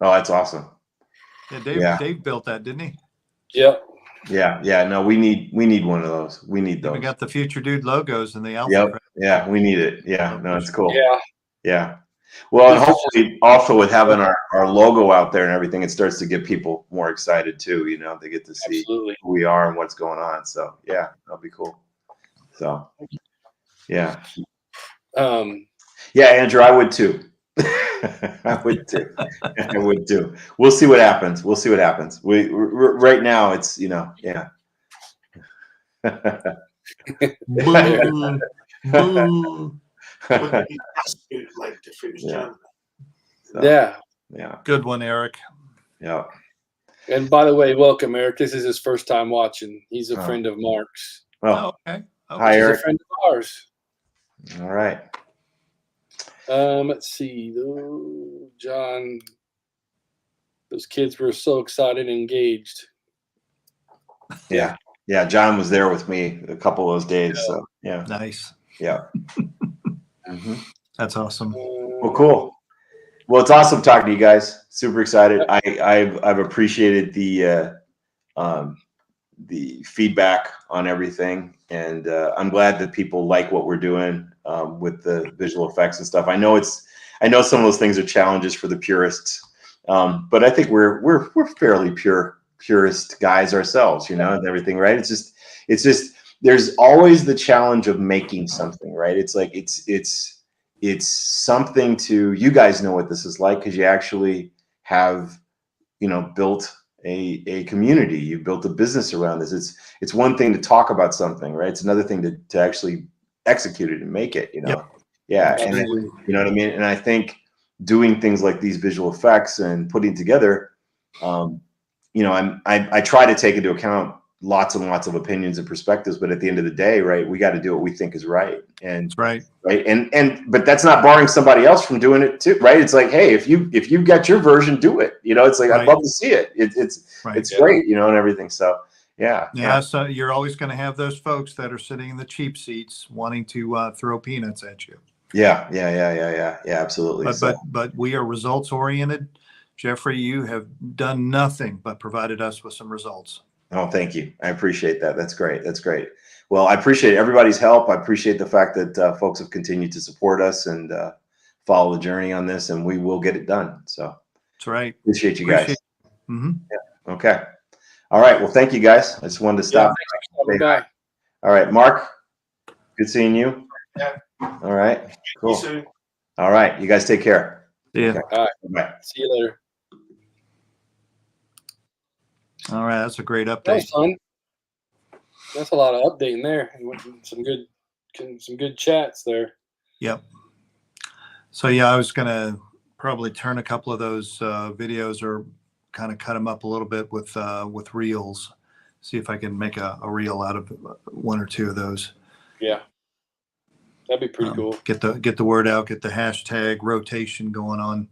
Oh, that's awesome. Yeah, Dave built that, didn't he? Yep. Yeah. No, we need one of those. We need those. We got the Future Dude logos and the Alpha. Yep. Yeah, we need it. Yeah. No, it's cool. Yeah. Well, and hopefully also with having our logo out there and everything, it starts to get people more excited too. They get to see who we are and what's going on. So yeah, that'll be cool. So yeah. Yeah, Andrew, I would too. I would too. We'll see what happens. We right now it's, yeah. Like to finish Germany. Yeah. Good one, Eric. Yeah. And by the way, welcome, Eric. This is his first time watching. He's a friend of Mark's. Oh, okay. Hi, Eric. He's a friend of ours. All right. Let's see. John, those kids were so excited and engaged. Yeah. John was there with me a couple of those days. Yeah. So yeah. Nice. Yeah. That's awesome. Well, cool. Well, it's awesome talking to you guys. Super excited. I've appreciated the feedback on everything, and I'm glad that people like what we're doing with the visual effects and stuff. I know some of those things are challenges for the purists, but I think we're fairly purist guys ourselves, and everything, right? It's just there's always the challenge of making something, right? It's like it's something to, you guys know what this is like because you actually have built a community. You've built a business around this. It's one thing to talk about something, right? It's another thing to actually execute it and make it. Yep. Yeah, and Absolutely. you know what I mean. And I think doing things like these visual effects and putting together, I try to take into account lots and lots of opinions and perspectives, but at the end of the day, right, we got to do what we think is right. And Right. but that's not barring somebody else from doing it too, right? It's like, hey, if you've got your version, do it. It's like, Right. I'd love to see it. Right. It's great, and everything. So Yeah. So you're always going to have those folks that are sitting in the cheap seats wanting to throw peanuts at you. Yeah, absolutely. But we are results oriented. Jeffrey, you have done nothing but provided us with some results. Oh, thank you. I appreciate that. That's great. Well, I appreciate everybody's help. I appreciate the fact that folks have continued to support us and follow the journey on this, and we will get it done. So that's right. Appreciate you guys. Mm-hmm. Yeah. Okay. All right. Well, thank you guys. I just wanted to stop. Bye. All right, Mark. Good seeing you. Yeah. All right. Cool. See you soon. All right. You guys take care. Yeah. Okay. All right. Bye. See you later. All right. That's a great That update. was fun. That's a lot of updating there. Some good chats there. Yep. So yeah, I was going to probably turn a couple of those videos or kind of cut them up a little bit with reels. See if I can make a reel out of one or two of those. Yeah. That'd be pretty cool. Get the word out, get the hashtag rotation going on.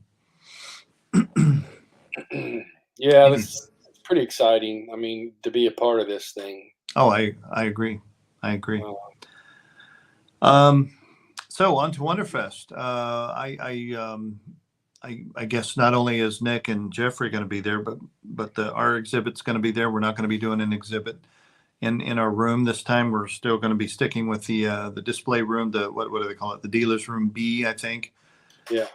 Yeah, it's pretty exciting. I mean, to be a part of this thing. Oh, I agree. So on to Wonderfest. I guess not only is Nick and Jeffrey going to be there, but our exhibit's going to be there. We're not going to be doing an exhibit in our room this time. We're still going to be sticking with the display room. What do they call it? The dealer's room B, I think. Yeah.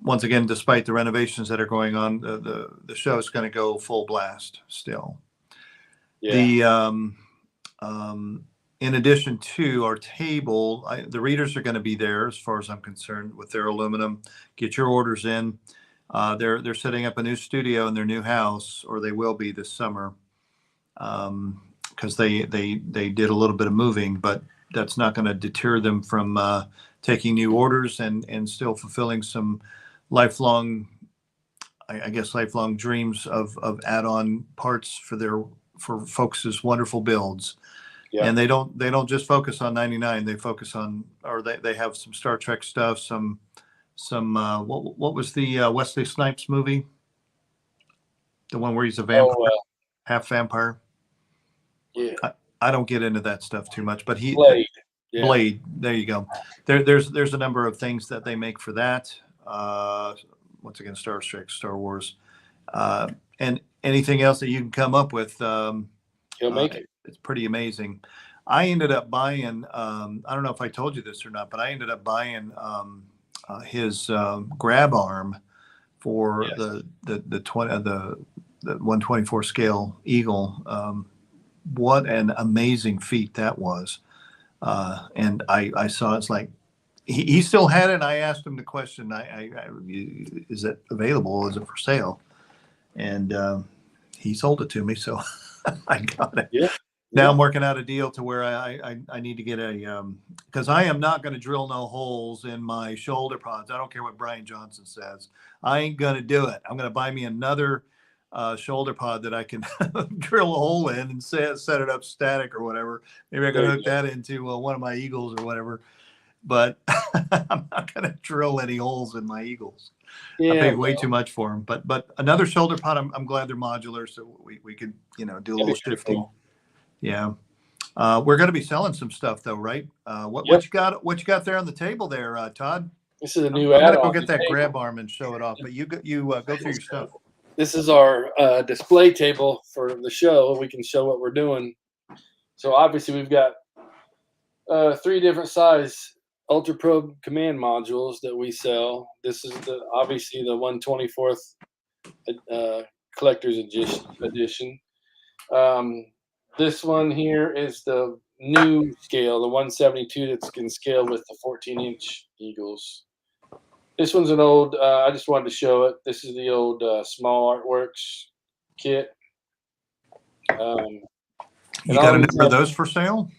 Once again, despite the renovations that are going on, the show is going to go full blast still. Yeah. In addition to our table, the readers are going to be there, as far as I'm concerned, with their aluminum. Get your orders in. They're setting up a new studio in their new house, or they will be this summer, because they did a little bit of moving, but that's not going to deter them from taking new orders and still fulfilling some lifelong dreams of add-on parts for folks' wonderful builds. Yeah. And they don't just focus on 99. They focus on, or they have some Star Trek stuff, some what was the Wesley Snipes movie? The one where he's a vampire, half vampire. Yeah. I don't get into that stuff too much, but Blade. Yeah. Blade. There you go. There's a number of things that they make for that. Once again, Star Trek, Star Wars, and anything else that you can come up with. He'll make it. It's pretty amazing. I ended up buying. I don't know if I told you this or not, but I ended up buying his grab arm for the 124 scale Eagle. What an amazing feat that was! And I saw it's like he still had it. And I asked him the question: is it available? Is it for sale? And he sold it to me, so I got it. Yeah. Now I'm working out a deal to where I need to get because I am not going to drill no holes in my shoulder pods. I don't care what Brian Johnson says. I ain't going to do it. I'm going to buy me another shoulder pod that I can drill a hole in and set it up static or whatever. Maybe I can hook that into one of my Eagles or whatever. But I'm not going to drill any holes in my Eagles. I paid way too much for them. But another shoulder pod, I'm glad they're modular, so we could do a little shifting. Cool. Yeah. We're going to be selling some stuff though, right? What you got there on the table there, Todd? This is a new I'm add-on. going to go get that grab arm and show it off, but you go through your stuff. this is our display table for the show. We can show what we're doing. So obviously we've got 3 different size Ultra Probe command modules that we sell. This is obviously the 1/24th collector's edition. This one here is the new scale, the 172 that can scale with the 14-inch Eagles. This one's an old, I just wanted to show it. This is the old Small Artworks kit. You got a number of those for sale?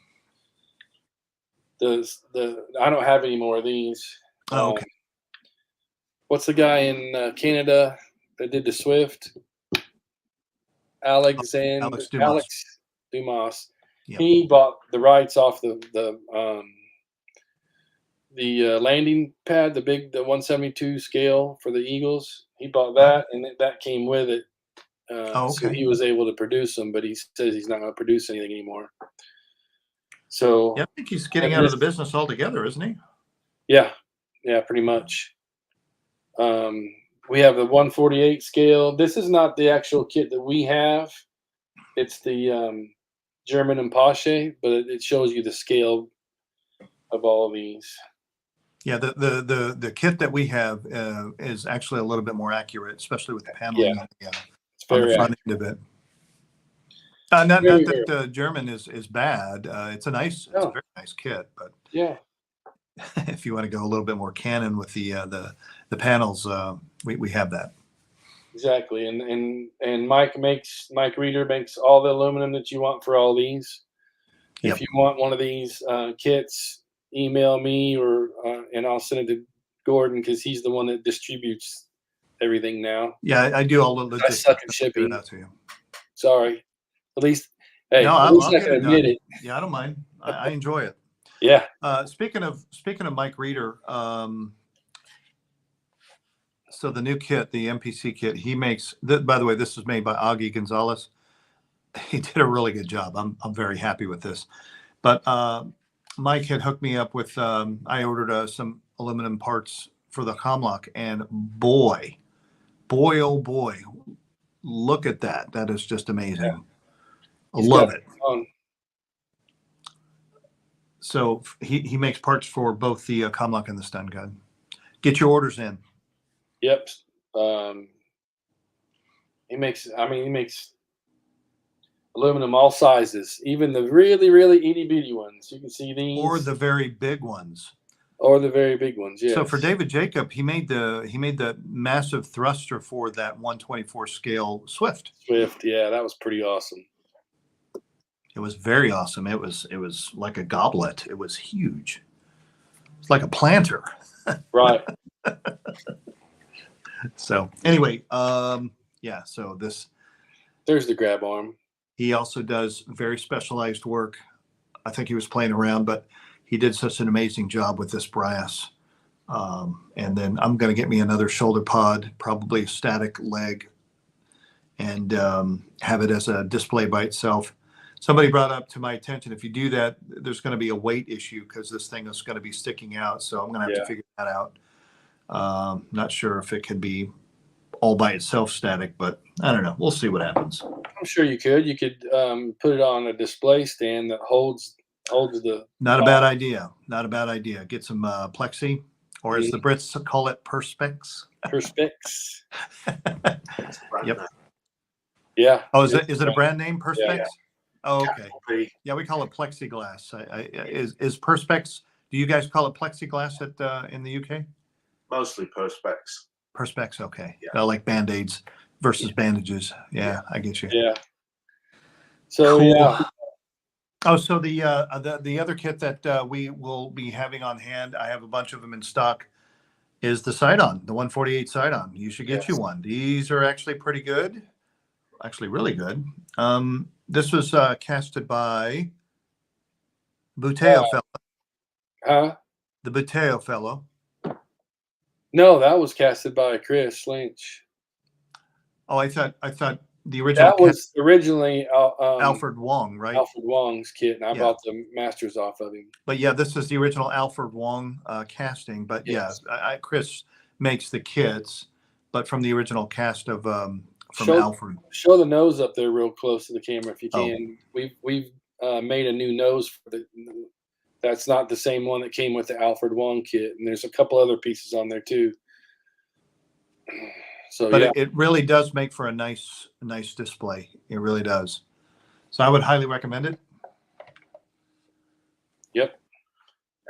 I don't have any more of these. Oh, okay. What's the guy in Canada that did the Swift? Alex Dumas. Yep. He bought the rights off the landing pad, the 172 scale for the Eagles. He bought that, and that came with it. So he was able to produce them, but he says he's not going to produce anything anymore. So yeah, I think he's getting out of the business altogether, isn't he? Yeah, pretty much. We have the 148 scale. This is not the actual kit that we have. It's the German Empasche, but it shows you the scale of all of these. Yeah, the kit that we have is actually a little bit more accurate, especially with the paneling on the front end of it. Not that the German is bad. It's a very nice kit, but yeah, if you want to go a little bit more Canon with the panels, we have that. Exactly, and Mike Reeder makes all the aluminum that you want for all these. If you want one of these kits, email me and I'll send it to Gordon because he's the one that distributes everything now. Yeah, I do all the logistics. I suck at shipping. Out to you. Sorry. At least I can admit it. Yeah, I don't mind. I enjoy it. Yeah. Speaking of Mike Reeder, so the new kit, the MPC kit, he makes. By the way, this was made by Augie Gonzalez. He did a really good job. I'm very happy with this. But Mike had hooked me up with. I ordered some aluminum parts for the Comlock, and boy, oh boy, look at that! That is just amazing. Yeah. I love it. So he makes parts for both the Comlock and the stun gun. Get your orders in. Yep. He makes aluminum all sizes, even the really, really itty bitty ones. You can see these. Or the very big ones. Yes. So for David Jacob, he made the massive thruster for that 1/24 scale Swift. Yeah, that was pretty awesome. It was very awesome. It was like a goblet. It was huge. It's like a planter. Right. So anyway, so there's the grab arm. He also does very specialized work. I think he was playing around, but he did such an amazing job with this brass. And then I'm going to get me another shoulder pod, probably a static leg, and have it as a display by itself. Somebody brought up to my attention, if you do that, there's going to be a weight issue because this thing is going to be sticking out. So I'm going to have to figure that out. Not sure if it can be all by itself static, but I don't know. We'll see what happens. I'm sure you could. You could put it on a display stand that holds the. Not a bad idea. Not a bad idea. Get some plexi, or as the Brits call it, perspex. Perspex. Yep. Yeah. Oh, is it a brand name, perspex? Yeah. Oh, okay. Yeah, we call it plexiglass. Is perspex? Do you guys call it plexiglass in the UK? Mostly perspex. Perspex, okay. Yeah. Like Band-Aids versus bandages. Yeah, I get you. Yeah. So cool. Yeah. Oh, so the other kit that we will be having on hand, I have a bunch of them in stock, is the Sidon, the 148 Sidon. You should get you one. These are actually pretty good. Actually, really good. This was casted by Buteo fellow. Huh? The Buteo fellow. No, that was casted by Chris Lynch. Oh, I thought the original. That was originally Alfred Wong, right? Alfred Wong's kit, and I bought the masters off of him. But yeah, this is the original Alfred Wong casting. But yes. Chris makes the kits, but from the original cast of from Show- Alfred. Show the nose up there real close to the camera if you Oh. can. We've made a new nose for that's not the same one that came with the Alfred Wong kit, and there's a couple other pieces on there too. So But yeah, it really does make for a nice display. It really does. So I would highly recommend it. yep.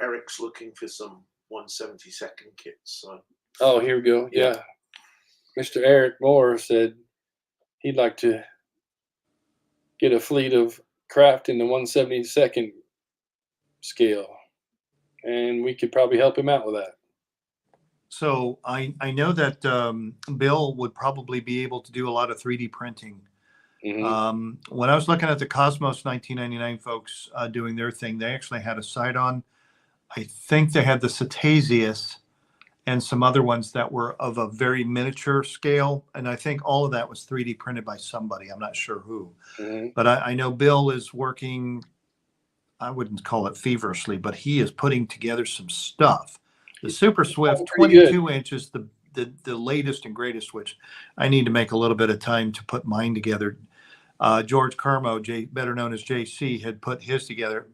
Eric's looking for some 1/72 kits. So Oh, here we go. Yeah. Mr. Eric Moore said he'd like to get a fleet of craft in the 1/72 scale, and we could probably help him out with that. So I know that Bill would probably be able to do a lot of 3D printing. Mhm. When I was looking at the Cosmos 1999 folks doing their thing, they actually had a site on. I think they had the Cetaceus and some other ones that were of a very miniature scale. And I think all of that was 3D printed by somebody. I'm not sure who. Mhm. But I know Bill is working, I wouldn't call it feverishly, but he is putting together some stuff. The Super Swift, pretty good. 22 inches, the latest and greatest, which I need to make a little bit of time to put mine together. George Carmo, better known as JC, had put his together.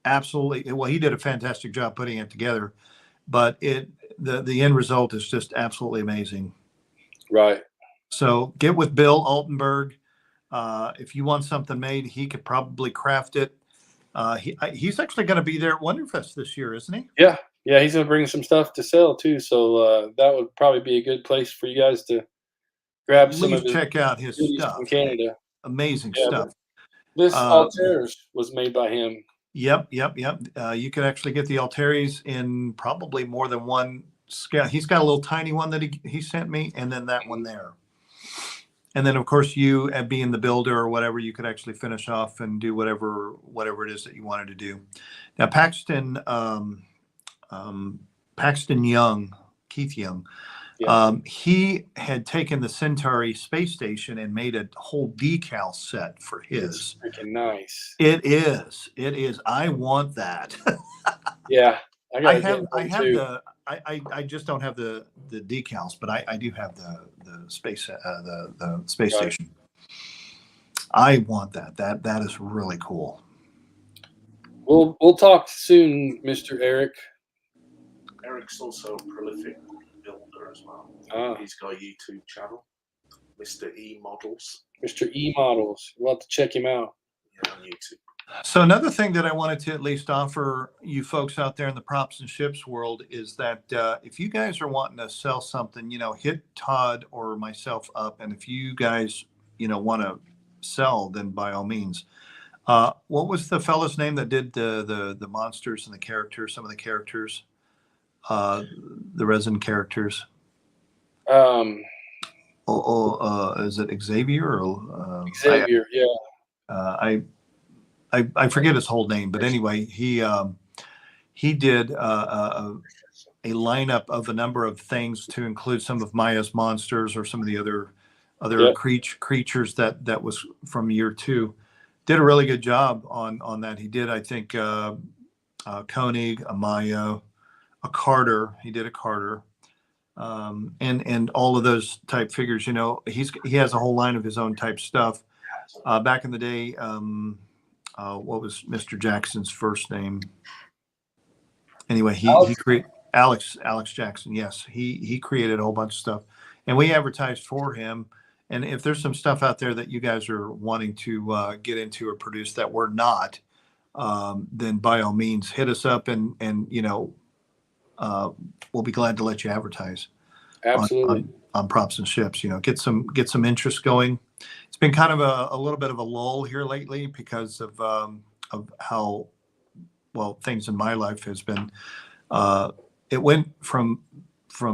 Absolutely. Well, he did a fantastic job putting it together, but the end result is just absolutely amazing. Right. So get with Bill Altenberg. If you want something made, he could probably craft it. He's actually going to be there at Wonderfest this year, isn't he? Yeah. Yeah. He's gonna bring some stuff to sell too, so that would probably be a good place for you guys to grab some Please of his check out his goodies stuff. from Canada. Amazing Yeah, stuff. This Uh, Altair's was made by him. Yep. You can actually get the Altaires in probably more than one scale. He's got a little tiny one that he sent me, and then that one there. And then, of course, you being the builder or whatever, you could actually finish off and do whatever it is that you wanted to do. Now, Paxton Young, Keith Young, Yeah. he had taken the Centauri space station and made a whole decal set for his. It's freaking nice. It is. I want that. Yeah. I just don't have the decals, but I do have the space Right. station. I want that. That is really cool. We'll talk soon, Mr. Eric. Eric's also a prolific builder as well. Ah. He's got a YouTube channel, Mr. E Models. Mr. E Models. We'll have to check him out. Yeah, on YouTube. So another thing that I wanted to at least offer you folks out there in the props and ships world is that if you guys are wanting to sell something, hit Todd or myself up. And if you guys, want to sell, then by all means. What was the fellow's name that did the monsters and the characters, some of the characters, the resin characters? Is it Xavier or Xavier, yeah. I forget his whole name, but anyway, he did a lineup of a number of things to include some of Maya's monsters or some of the other Yep. creatures that was from year 2. Did a really good job on that. He did, I think, Koenig, a Maya, a Carter. He did a Carter, and all of those type figures. He has a whole line of his own type stuff. Back in the day. What was Mr. Jackson's first name? Anyway, he created Alex Jackson. Yes, he created a whole bunch of stuff, and we advertised for him. And if there's some stuff out there that you guys are wanting to get into or produce that we're not, then by all means hit us up, and we'll be glad to let you advertise. Absolutely. On props and ships. Get some interest going. It's been kind of a little bit of a lull here lately because of how well things in my life has been. It went from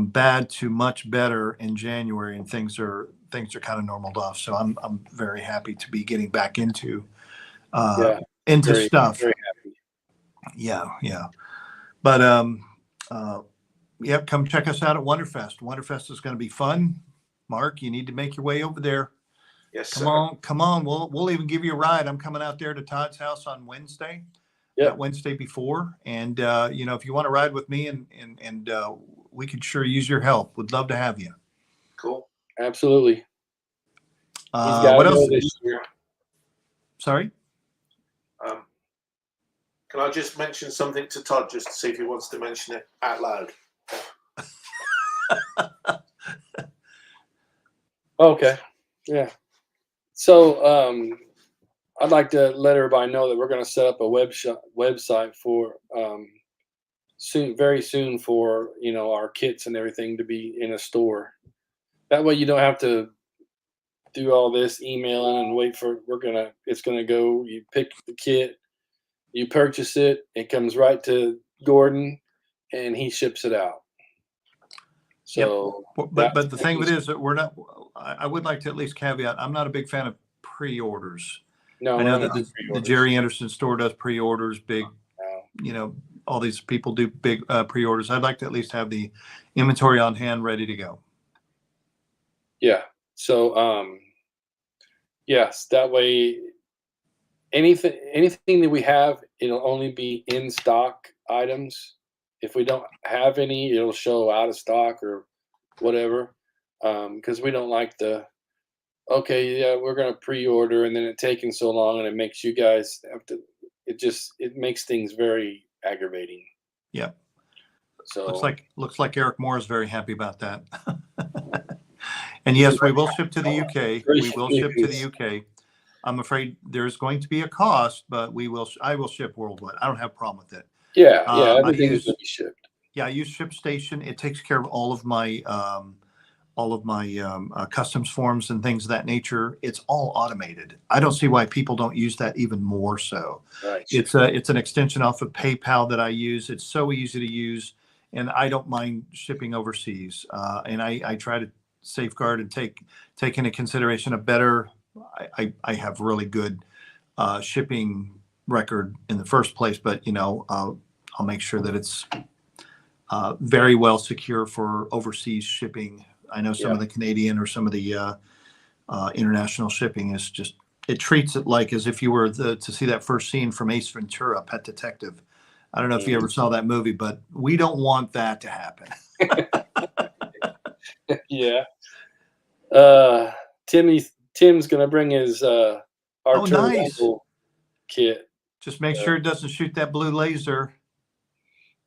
bad to much better in January, and things are kind of normaled off. So I'm very happy to be getting back into stuff. Very happy. Yeah. But come check us out at Wonderfest. Wonderfest is going to be fun. Mark, you need to make your way over there. Yes, Come on. We'll even give you a ride. I'm coming out there to Todd's house on Wednesday. Yep. That Wednesday before. And if you want to ride with me and we could sure use your help. Would love to have you. Cool. Absolutely. He's got What to else? go this year. Sorry. Can I just mention something to Todd just to see if he wants to mention it out loud? Okay. Yeah. So I'd like to let everybody know that we're going to set up a website for very soon for our kits and everything to be in a store. That way you don't have to do all this emailing and wait for it's gonna go. You pick the kit, you purchase it, it comes right to Gordon, and he ships it out. So, but the thing of it is that we're not. I would like to at least caveat. I'm not a big fan of pre-orders. no, I know we're that not the Jerry Anderson store does pre-orders, big. All these people do big pre-orders. I'd like to at least have the inventory on hand, ready to go. Yeah. So, yes, that way, anything that we have, it'll only be in stock items. If we don't have any, it'll show out of stock or whatever. Because we don't like we're gonna pre-order and then it taking so long and it makes you guys have to. It makes things very aggravating. Yeah. So looks like Eric Moore is very happy about that. And yes, we will ship to the UK. We will ship to the UK. I'm afraid there's going to be a cost, but I will ship worldwide. I don't have a problem with it. Yeah, everything is going to be shipped. Yeah, I use ShipStation. It takes care of all of my customs forms and things of that nature. It's all automated. I don't see why people don't use that even more so. Right. It's an extension off of PayPal that I use. It's so easy to use, and I don't mind shipping overseas. And I try to safeguard and take into consideration a better. I have really good shipping record in the first place, but I'll make sure that it's very well secure for overseas shipping. I know some of the Canadian or some of the international shipping is just, it treats it like as if you were to see that first scene from Ace Ventura, Pet Detective. I don't know if you ever saw that movie, but we don't want that to happen. Yeah. Tim's gonna bring his Archer rifle kit. Just make sure it doesn't shoot that blue laser.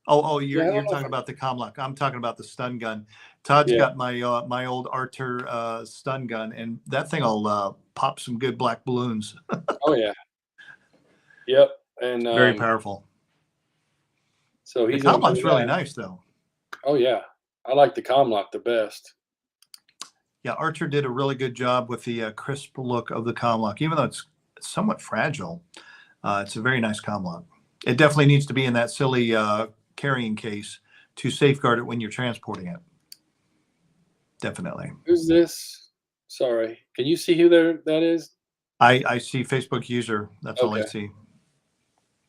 You're talking about the Comlock. I'm talking about the stun gun. Todd's got my old Archer stun gun, and that thing will pop some good black balloons. Oh yeah. Yep. And very powerful. So the Comlock's really nice, though. Oh yeah, I like the Comlock the best. Yeah, Archer did a really good job with the crisp look of the Comlock, even though it's somewhat fragile. It's a very nice Comlock. It definitely needs to be in that silly carrying case to safeguard it when you're transporting it. Definitely. Who's this? Sorry, can you see who that is? I see Facebook user. That's all I see.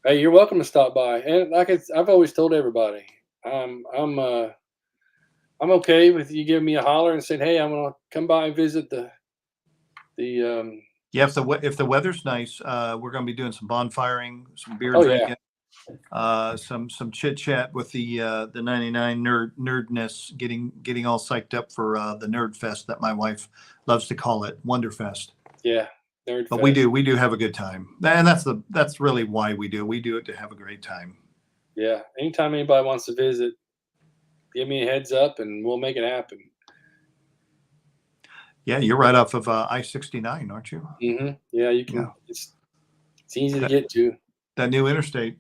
Hey, you're welcome to stop by. And like I've always told everybody, I'm okay with you giving me a holler and saying, hey, I'm gonna come by and visit the. Yeah, if the weather's nice, we're gonna be doing some bonfiring, some beer drinking, some chit chat with the 99 nerdness, getting all psyched up for the Nerd Fest that my wife loves to call it, Wonderfest. Yeah. But we do have a good time, and that's really why we do it to have a great time. Yeah, anytime anybody wants to visit, give me a heads up and we'll make it happen. Yeah, you're right off of I-69, aren't you? Mm-hmm. Yeah, you can. Yeah. It's easy to get to. That new interstate.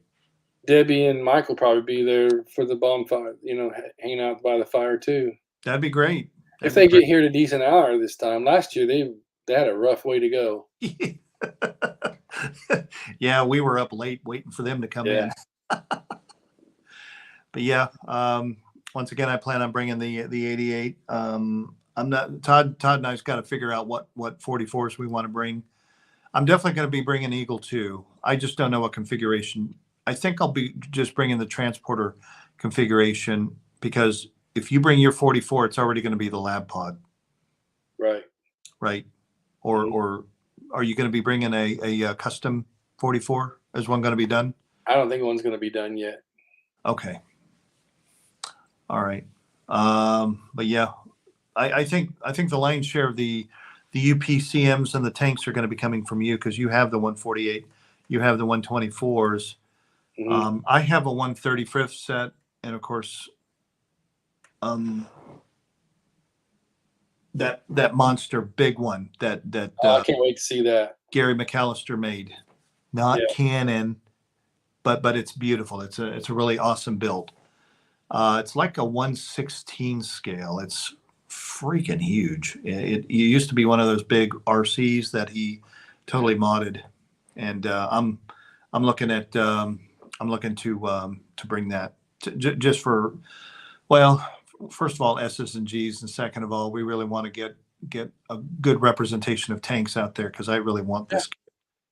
Debbie and Mike will probably be there for the bonfire. Hanging out by the fire too. That'd be great. If they get here at a decent hour this time. Last year they had a rough way to go. Yeah, we were up late waiting for them to come in. But yeah, once again, I plan on bringing the 88. I'm not Todd and I's got to figure out what 44s we want to bring. I'm definitely going to be bringing Eagle 2. I just don't know what configuration. I think I'll be just bringing the transporter configuration, because if you bring your 44, it's already going to be the lab pod. Right. Or are you going to be bringing a custom 44? Is one going to be done? I don't think one's going to be done yet. Okay. All right. But yeah, I think the lion's share of the the UPCMs and the tanks are going to be coming from you because you have the 148, you have the 124s. Mhm. I have a 135th set, and of course, that monster big one that I can't wait to see that. Gary McAllister made, not Yeah. Canon, but it's beautiful. It's a really awesome build. It's like a 1/16 scale. It's freaking huge. It used to be one of those big RCs that he totally modded, and I'm looking at I'm looking to bring that just for, well, first of all, S's and G's, and second of all, we really want to get a good representation of tanks out there because I really want this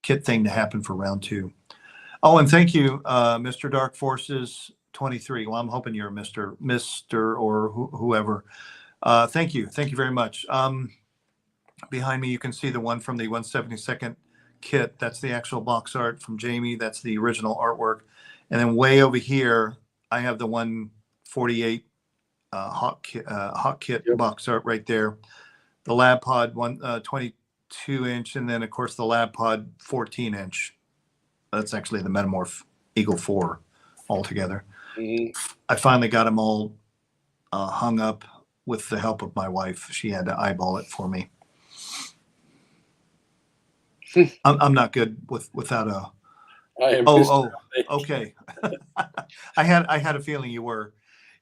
kit thing to happen for round 2. Oh, and thank you, Mr. Dark Forces 23. Well, I'm hoping you're Mr. or whoever. Thank you very much. Behind me, you can see the one from the 172nd kit. That's the actual box art from Jamie. That's the original artwork. And then way over here, I have the 148 hot kit box art right there. The Lab Pod 22-inch, and then of course the Lab Pod 14-inch. That's actually the Metamorph Eagle 4 altogether. Mhm. I finally got them all hung up with the help of my wife. She had to eyeball it for me. I'm not good without a. I am. Okay. I had a feeling you were.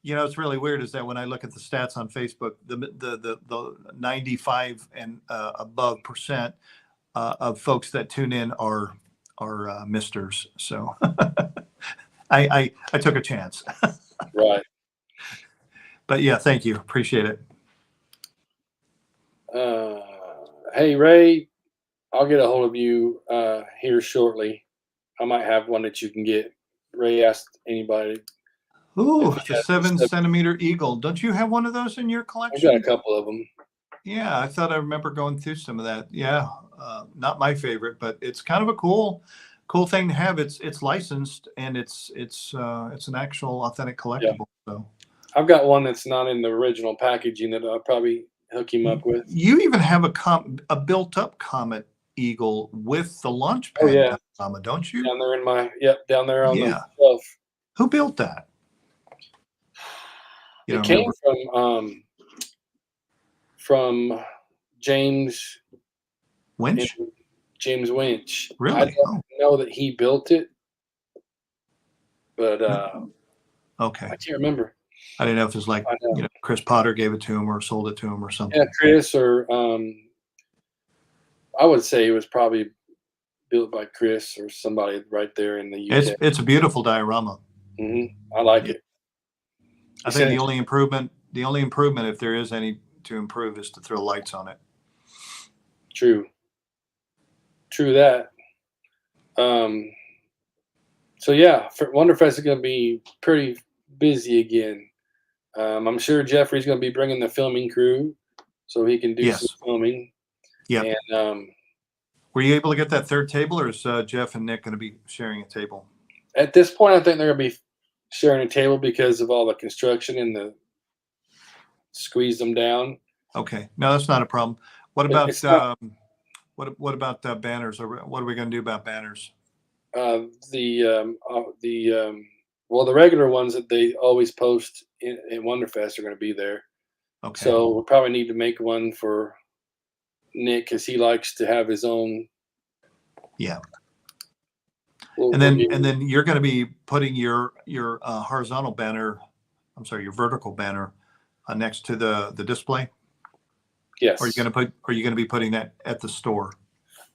You know, it's really weird is that when I look at the stats on Facebook, the 95 and above percent of folks that tune in are misters. So I took a chance. Right. But yeah, thank you. Appreciate it. Hey, Ray, I'll get a hold of you here shortly. I might have one that you can get. Ray asked anybody. Ooh, If the you have 7-centimeter Eagle. Don't you have one of those in your I've collection? got a couple of them. Yeah, I thought I remember going through some of that. Yeah, not my favorite, but it's kind of a cool thing to have. It's licensed and it's an actual authentic collectible. So I've got one that's not in the original packaging that I'll probably hook him up with. you even have a built-up Comet Eagle with the launch Oh, pad yeah. diorama, don't you? Down there in my down there on the Yeah. shelf. Who built that? You It don't came remember? from James Winch? James Winch. Really? I don't know that he built it, but Okay. I can't remember. I didn't know if it was like, I know. Chris Potter gave it to him or sold it to him or something. Yeah, Chris, or I would say it was probably built by Chris or somebody right there in the UK. It's a beautiful diorama. I like it. I think the only improvement, if there is any to improve, is to throw lights on it. True that. So yeah, Wonderfest is going to be pretty busy again. I'm sure Jeffrey's going to be bringing the filming crew so he can do some filming. Yeah. And were you able to get that third table, or is Jeff and Nick going to be sharing a table? At this point, I think they're going to be sharing a table because of all the construction and the squeeze them down. Okay, no, that's not a problem. What about what about banners? Or what are we going to do about banners? The regular ones that they always post in Wonderfest are going to be there. Okay. So we'll probably need to make one for Nick because he likes to have his own. Yeah. And then you're going to be putting your horizontal banner, your vertical banner next to the display. Yes. Are you going to be putting that at the store?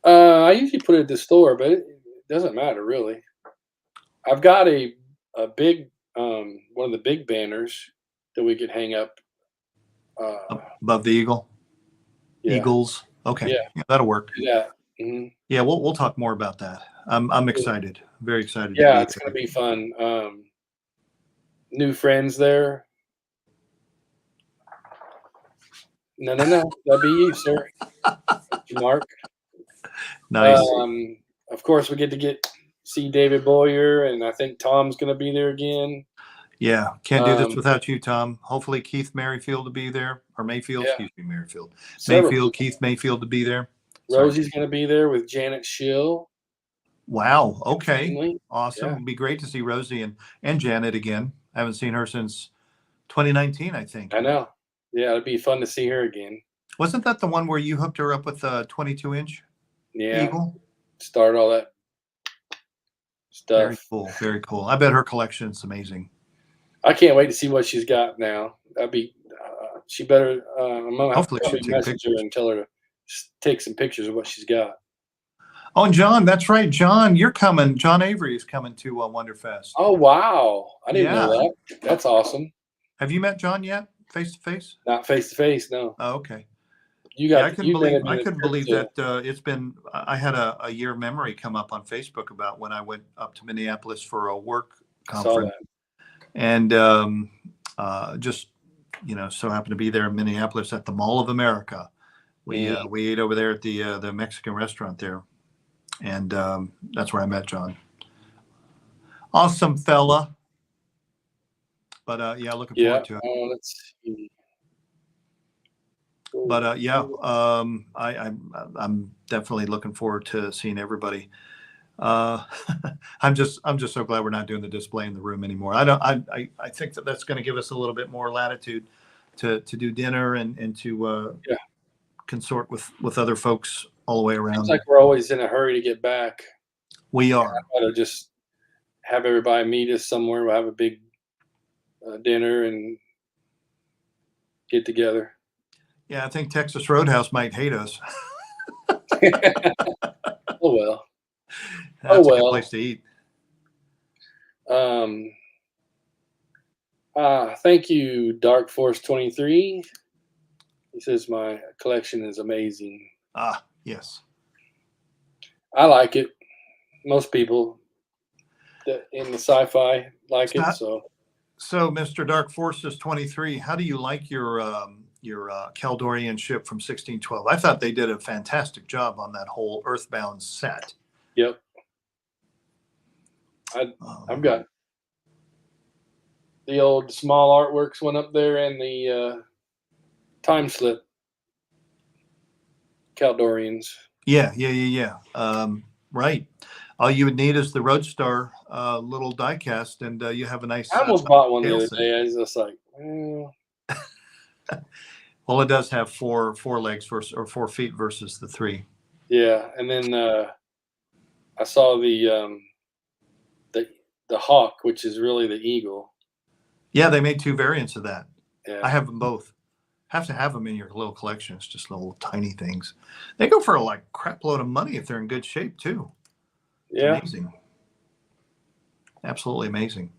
I usually put it at the store, but it doesn't matter really. I've got a big one of the big banners that we could hang up above the eagle. Yeah. Eagles. Okay. Yeah, that'll work. Yeah. Mm-hmm. Yeah, we'll talk more about that. I'm excited. Very excited. Yeah, it's going to be fun. New friends there. No, that'd be you, sir. Mark. Nice. Of course, we get to see David Boyer, and I think Tom's going to be there again. Yeah, can't do this Um, without you, Tom. Hopefully Keith Merrifield to be there, or Mayfield, Yeah. excuse me, Merrifield. several Mayfield, people. Keith Mayfield to be there. Sorry. Rosie's going to be there with Janet Schill. Wow. Okay. Finley. Awesome. Yeah. It'd be great to see Rosie and Janet again. I haven't seen her since 2019, I think. I know. Yeah, it'd be fun to see her again. Wasn't that the one where you hooked her up with a 22-inch Yeah. eagle? Start all that Very stuff. cool. Very cool. I bet her collection's amazing. I can't wait to see what she's got now. That'd be. She better. I'm gonna have to Hopefully she'll probably take message her pictures. and tell her to take some pictures of what she's got. Oh, and John, that's right. John, you're coming. John Avery is coming to Wonderfest. Oh wow! I didn't know Yeah. that. That's awesome. Have you met John yet, face to face? Not face to face, no. Oh, okay. You Yeah, got. I couldn't you believe rented me I the couldn't trip believe to- that it's been. I had a year memory come up on Facebook about when I went up to Minneapolis for a work I saw conference, that. and just so happened to be there in Minneapolis at the Mall of America. We ate over there at the Mexican restaurant there, and that's where I met John. Awesome fella. But yeah, looking Yeah. forward to it. Let's see. But I'm definitely looking forward to seeing everybody. I'm just so glad we're not doing the display in the room anymore. I think that's going to give us a little bit more latitude to do dinner and to consort with other folks all the way around. Seems like we're always in a hurry to get back. We are. I ought to just have everybody meet us somewhere. We'll have a big dinner and get together. Yeah, I think Texas Roadhouse might hate us. Oh well. That's a good well. place to eat. Thank you, Dark Force 23. He says my collection is amazing. Ah, yes. I like it. Most people in the sci-fi like it. So, Mr. Dark Forces 23, how do you like your Kaldorian ship from 1612? I thought they did a fantastic job on that whole Earthbound set. Yep. I've got the old small artworks one up there and the time slip Kaldorians. Yeah. Right. All you would need is the Roadstar little diecast, and you have a nice. I almost bought one the other set. day. I was just like, well, well, it does have four legs versus, or 4 feet versus the 3. yeah. And then I saw the hawk, which is really the eagle. Yeah, they made 2 variants of that. Yeah. I have them both. Have to have them in your little collection. It's just little tiny things. They go for a crap load of money if they're in good shape too. It's amazing. Absolutely amazing.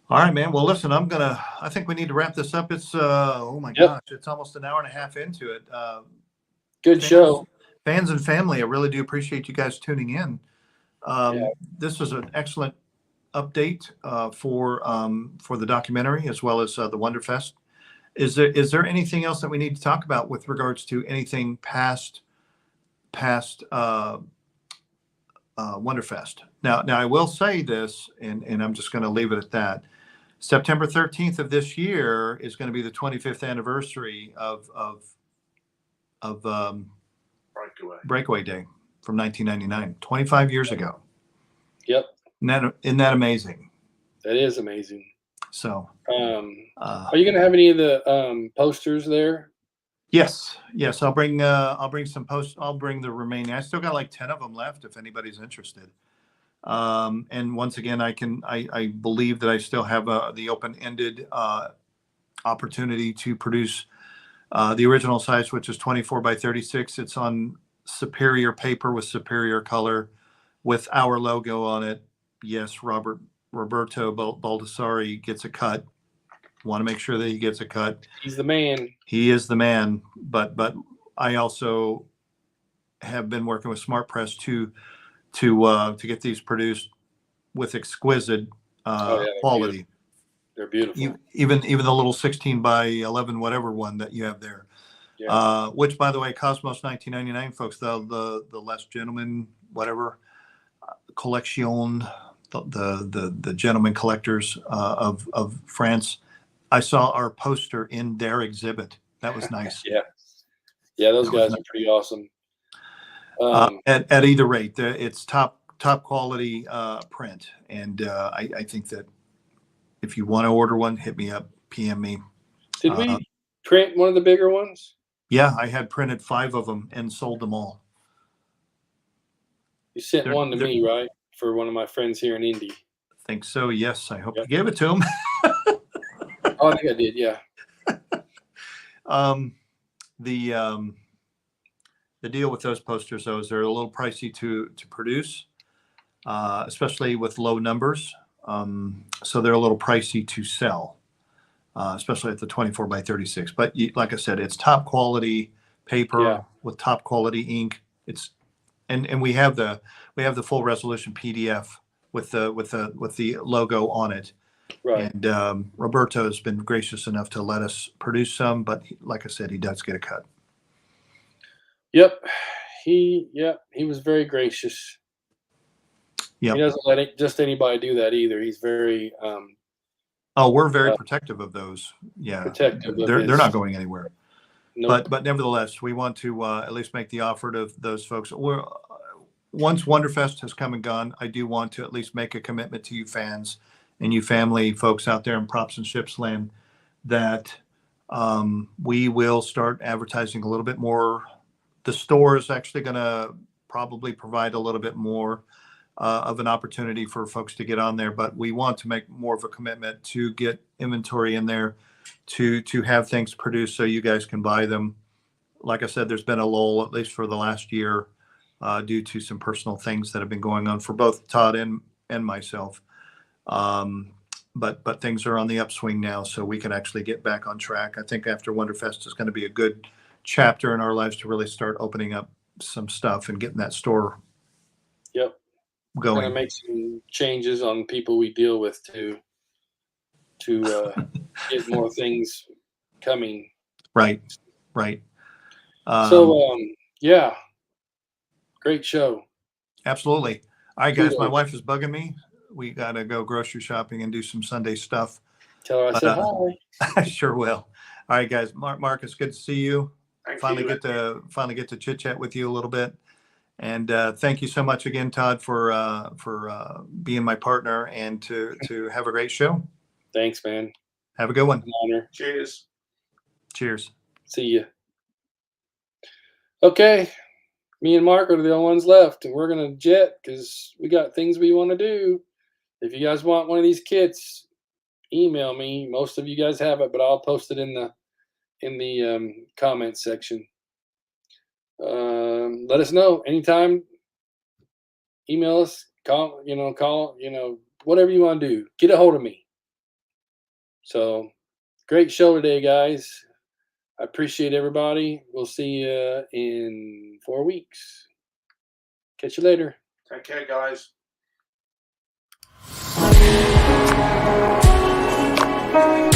All right, man. Well, listen, I think we need to wrap this up. It's oh my gosh, it's almost an hour and a half into it. Good show. Fans and family, I really do appreciate you guys tuning in. This was an excellent update for the documentary as well as the Wonderfest. Is there anything else that we need to talk about with regards to anything past Wonderfest? Now I will say this, and I'm just going to leave it at that. September 13th of this year is going to be the 25th anniversary of Breakaway Day from 1999, 25 years ago. Yep. Isn't that amazing? That is amazing. So, are you going to have any of the posters there? Yes. I'll bring some posts. I'll bring the remaining. I still got like 10 of them left if anybody's interested. And once again, I believe that I still have the open-ended opportunity to produce the original size, which is 24 by 36. It's on superior paper with superior color with our logo on it. Yes, Roberto Baldassari gets a cut. Want to make sure that he gets a cut. He's the man. He is the man. But I also have been working with Smart Press to get these produced with exquisite quality. They're beautiful. Even the little 16 by 11 whatever one that you have there. Yeah. Which, by the way, Cosmos 1999, folks. The Les Gentleman whatever collection. the gentleman collectors of France. I saw our poster in their exhibit. That was nice. Yeah, those That was guys nice. are pretty awesome. At either rate, it's top quality print, and I think that if you want to order one, hit me up, PM me. Did we print one of the bigger ones? Yeah, I had printed 5 of them and sold them all. You sent one to they're- me, right? For one of my friends here in Indy. I think so. Yes, I hope Yep. you gave it to them. Oh, I think I did. Yeah. The deal with those posters, though, is they're a little pricey to produce, especially with low numbers. So they're a little pricey to sell, especially at the 24 by 36. But like I said, it's top quality paper with top quality ink. And we have the full resolution PDF with the logo on it. Right. And Roberto has been gracious enough to let us produce some, but like I said, he does get a cut. Yep. He was very gracious. Yep. He doesn't let just anybody do that either. He's very we're very protective of those. Yeah. protective of They're his, not going anywhere. nope. But nevertheless, we want to at least make the offer to those folks. Once Wonderfest has come and gone, I do want to at least make a commitment to you fans and you family folks out there in Props and Ships land that we will start advertising a little bit more. The store is actually going to probably provide a little bit more of an opportunity for folks to get on there, but we want to make more of a commitment to get inventory in there to have things produced so you guys can buy them. Like I said, there's been a lull, at least for the last year, due to some personal things that have been going on for both Todd and myself. But things are on the upswing now, so we can actually get back on track. I think after Wonderfest is going to be a good chapter in our lives to really start opening up some stuff and getting that store Going to going. make some changes on people we deal with to get more things coming. Right. Yeah, great show. Absolutely. All right, guys, my Kudos. wife is bugging me. We got to go grocery shopping and do some Sunday stuff. Tell her I said hi. I sure will. All right, guys. Marcus, good to see you. Thank you. Finally get to chit chat with you a little bit. And thank you so much again, Todd, for being my partner and to have a great show. Thanks, man. Have a good one. An honor. Cheers. Cheers. See you. Okay, me and Mark are the only ones left, and we're gonna jet because we got things we want to do. If you guys want one of these kits, email me. Most of you guys have it, but I'll post it in the comments section. Let us know anytime. Email us, call, whatever you want to do. Get a hold of me. So, great show today, guys. I appreciate everybody. We'll see you in 4 weeks. Catch you later. Take care, guys. Thank you.